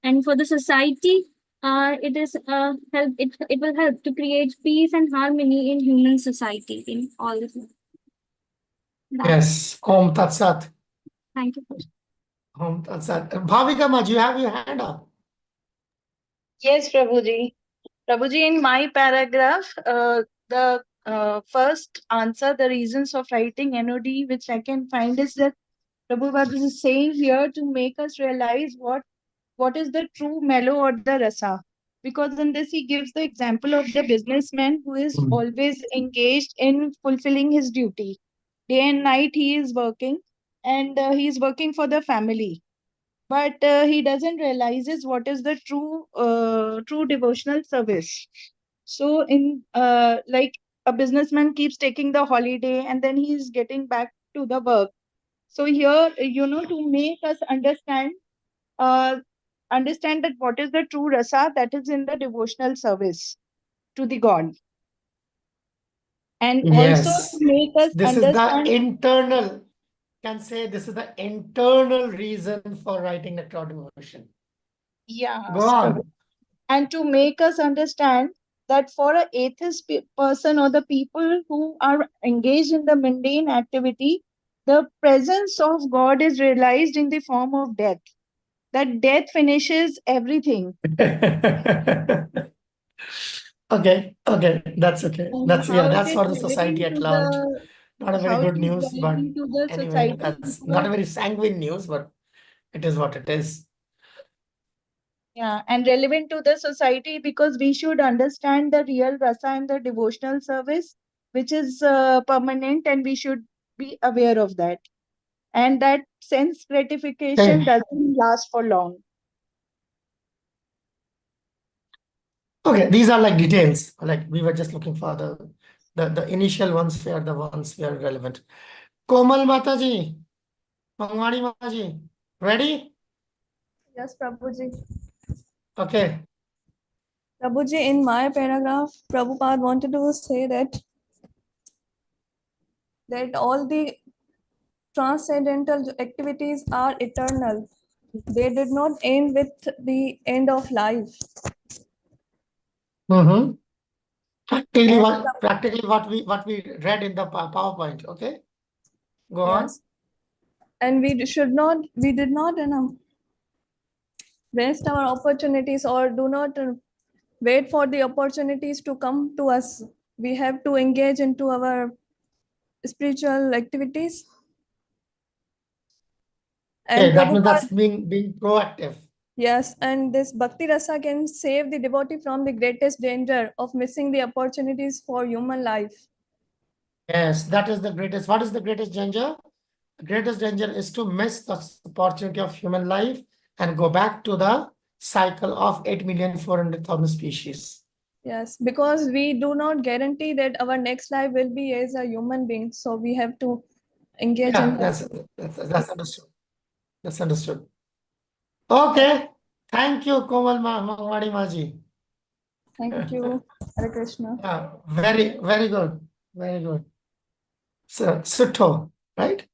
and for the society, it is help. It will help to create peace and harmony in human society in all this. Yes. Om Tat Sat. Thank you. Om Tat Sat. Bhavika Maji, you have your hand up. Yes, Prabhuji. Prabhuji, in my paragraph, the first answer, the reasons of writing NOD, which I can find is that Prabhupada is saying here to make us realize what is the true mellow or the rasa. Because in this, he gives the example of the businessman who is always engaged in fulfilling his duty. Day and night, he is working, and he is working for the family. But he doesn't realizes what is the true devotional service. So in like a businessman keeps taking the holiday and then he's getting back to the work. So here, to make us understand that what is the true rasa that is in the devotional service to the God. And also to Yes. make us This is the understand. internal, can say this is the internal reason for writing the cloud devotion. Yeah. Go on. And to make us understand that for an atheist person or the people who are engaged in the mundane activity, the presence of God is realized in the form of death. That death finishes everything. Okay, that's okay. And That's how it that's is for the society relevant at to large. Not a very how it good is news, but relevant to the anyway, society that's not a very sanguine news, but it is what it is. Yeah, and relevant to the society because we should understand the real rasa and the devotional service, which is permanent, and we should be aware of that. And that sense gratification Okay. doesn't last for long. Okay, these are like details. Like we were just looking for the initial ones were the ones were relevant. Komal Mataji, Mangwani Mataji. Ready? Yes, Prabhuji. Okay. Prabhuji, in my paragraph, Prabhupada wanted to say that all the transcendental activities are eternal. They did not end with the end of life. Mm-hmm. Practically And what we read in the PowerPoint. Okay. Go on. yes, and we did not waste our opportunities or do not wait for the opportunities to come to us. We have to engage into our spiritual activities. And Okay, that means that's Prabhupada, being proactive. yes, and this Bhakti Rasa can save the devotee from the greatest danger of missing the opportunities for human life. Yes, that is the greatest. What is the greatest danger? The greatest danger is to miss the opportunity of human life and go back to the cycle of 8,400,000 species. Yes, because we do not guarantee that our next life will be as a human being. So we have to engage Yeah, in. that's understood. That's understood. Okay. Thank you, Komal Mangwadi Maji. Thank you, Hare Krishna. Yeah, very good. Very good. So, Sutto, right?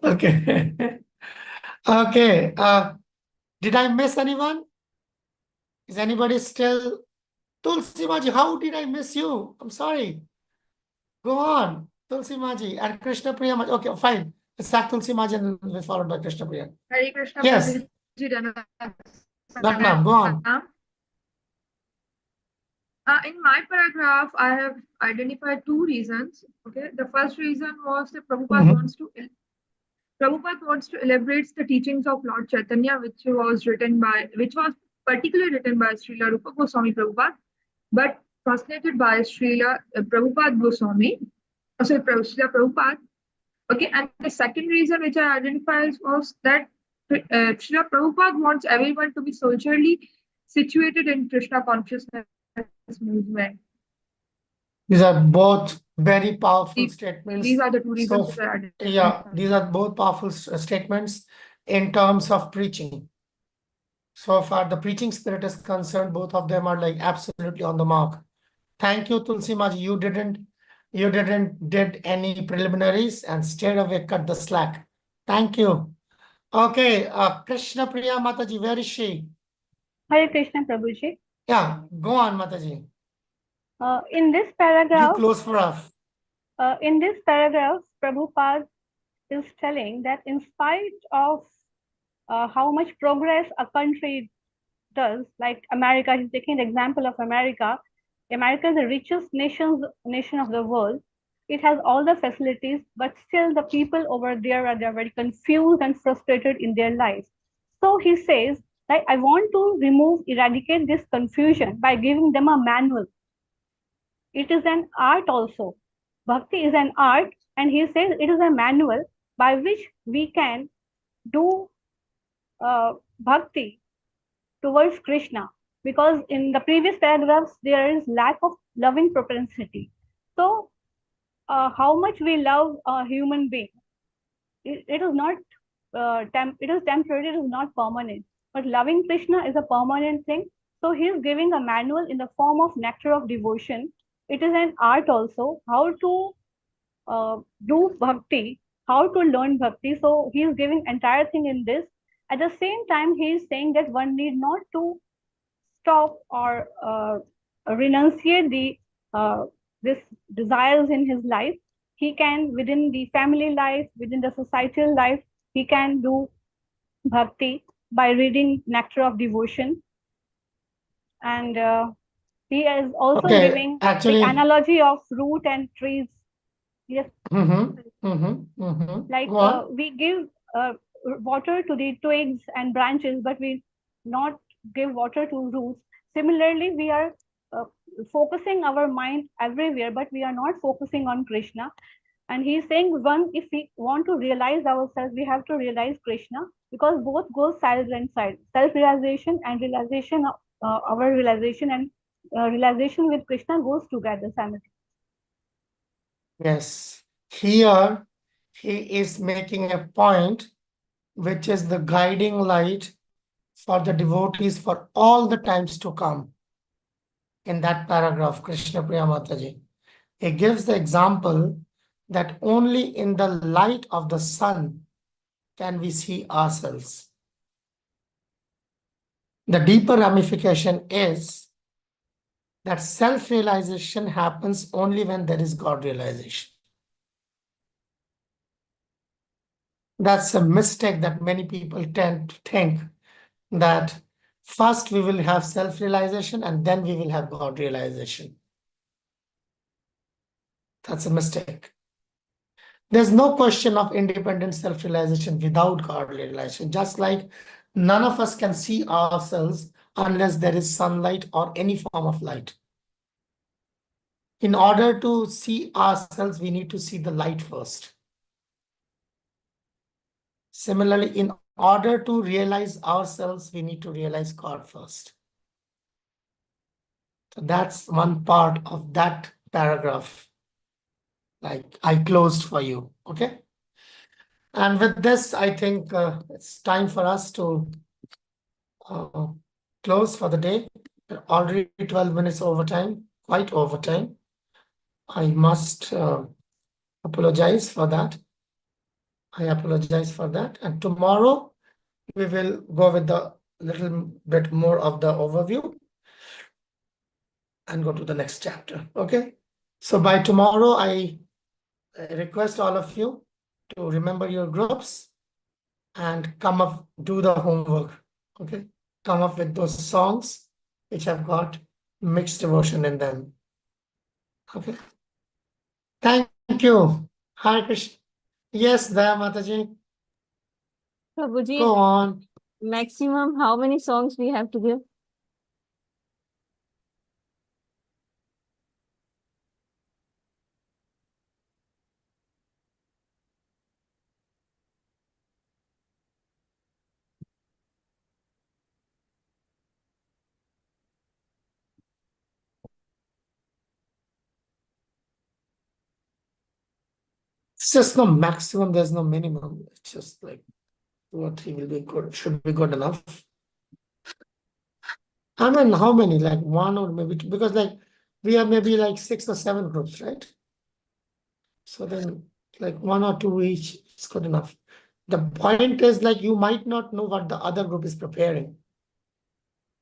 Okay. Okay. Did I miss anyone? Is anybody still? Tulsi Maji, how did I miss you? I'm sorry. Go on. Tulsi Maji and Krishna Priya Maji. Okay, fine. Let's have Tulsi Maji and we'll be followed by Krishna Priya. Hare Krishna, Yes, Prabhuji. Ratnam, go on. In my paragraph, I have identified two reasons. Okay, the first reason was that Mhm. Prabhupada wants to elaborate the teachings of Lord Chaitanya, which was particularly written by Srila Rupa Goswami Prabhupada, but translated by Srila Prabhupada Goswami, Srila Prabhupada. Okay, and the second reason which I identified was that Srila Prabhupada wants everyone to be socially situated in Krishna consciousness movement. These are both very powerful statements. These are the two reasons So, which I identified. yeah, these are both powerful statements in terms of preaching. So far, the preaching spirit is concerned, both of them are like absolutely on the mark. Thank you, Tulsi Maji. You didn't did any preliminaries and straight away cut the slack. Thank you. Okay, Krishna Priya Mataji, where is she? Hare Krishna, Prabhuji. Yeah, go on, Mataji. In this You paragraph, close for us. Prabhupada is telling that in spite of how much progress a country does, like America, he's taking the example of America. America is the richest nation of the world. It has all the facilities, but still the people over there are very confused and frustrated in their lives. So he says, like, I want to eradicate this confusion by giving them a manual. It is an art also. Bhakti is an art, and he says it is a manual by which we can do bhakti towards Krishna. Because in the previous paragraphs, there is lack of loving propensity. So, how much we love a human being, it is not it is temporary, it is not permanent. But loving Krishna is a permanent thing. So he is giving a manual in the form of nectar of devotion. It is an art also, how to do bhakti, how to learn bhakti. So he is giving entire thing in this. At the same time, he is saying that one need not to stop or renunciate the this desires in his life. He can, within the family life, within the societal life, he can do bhakti by reading nectar of devotion. And he is also giving the analogy of root and trees. Yes. Like we give water to the twigs and branches, but we not give water to roots. Similarly, we are focusing our mind everywhere, but we are not focusing on Krishna. And he's saying, one, if we want to realize ourselves, we have to realize Krishna, because both go side and side. Self-realization and realization of our realization and realization with Krishna goes together simultaneously. Yes. Here, he is making a point which is the guiding light for the devotees for all the times to come. In that paragraph, Krishna Priya Mataji, he gives the example that only in the light of the sun can we see ourselves. The deeper ramification is that self-realization happens only when there is God realization. That's a mistake that many people tend to think, that first we will have self-realization and then we will have God realization. That's a mistake. There's no question of independent self-realization without God realization. Just like none of us can see ourselves unless there is sunlight or any form of light. In order to see ourselves, we need to see the light first. Similarly, in order to realize ourselves, we need to realize God first. So that's one part of that paragraph. Like I closed for you, okay? And with this, I think it's time for us to close for the day. We're already 12 minutes overtime, quite overtime. I must apologize for that. I apologize for that. And tomorrow, we will go with the little bit more of the overview and go to the next chapter, okay? So by tomorrow, I request all of you to remember your groups and come up, do the homework, okay? Come up with those songs which have got mixed devotion in them, okay? Thank you. Hare Krishna. Yes, Daya Mataji. Prabhuji, Go on. maximum how many songs we have to give? It's just no maximum, there's no minimum. It's just like 2 or 3 will be good, should be good enough. I mean, how many? Like 1 or maybe 2, because like we are maybe like 6 or 7 groups, right? So then like 1 or 2 each is good enough. The point is like you might not know what the other group is preparing.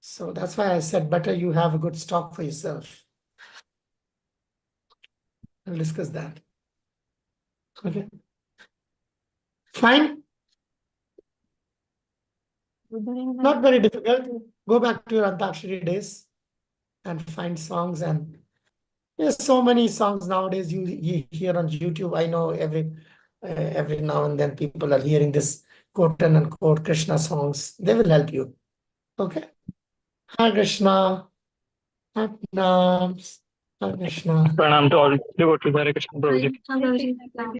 So that's why I said better you have a good stock for yourself. We'll discuss that. Okay. Fine. Not very difficult. Go back to your Antakshari days and find songs. And there's so many songs nowadays you hear on YouTube. I know every now and then people are hearing this quote and unquote Krishna songs. They will help you. Okay. Hare Krishna. Hare Krishna. Hare Krishna. Pranam to all devotees. Hare Krishna, Prabhuji. Prabhuji.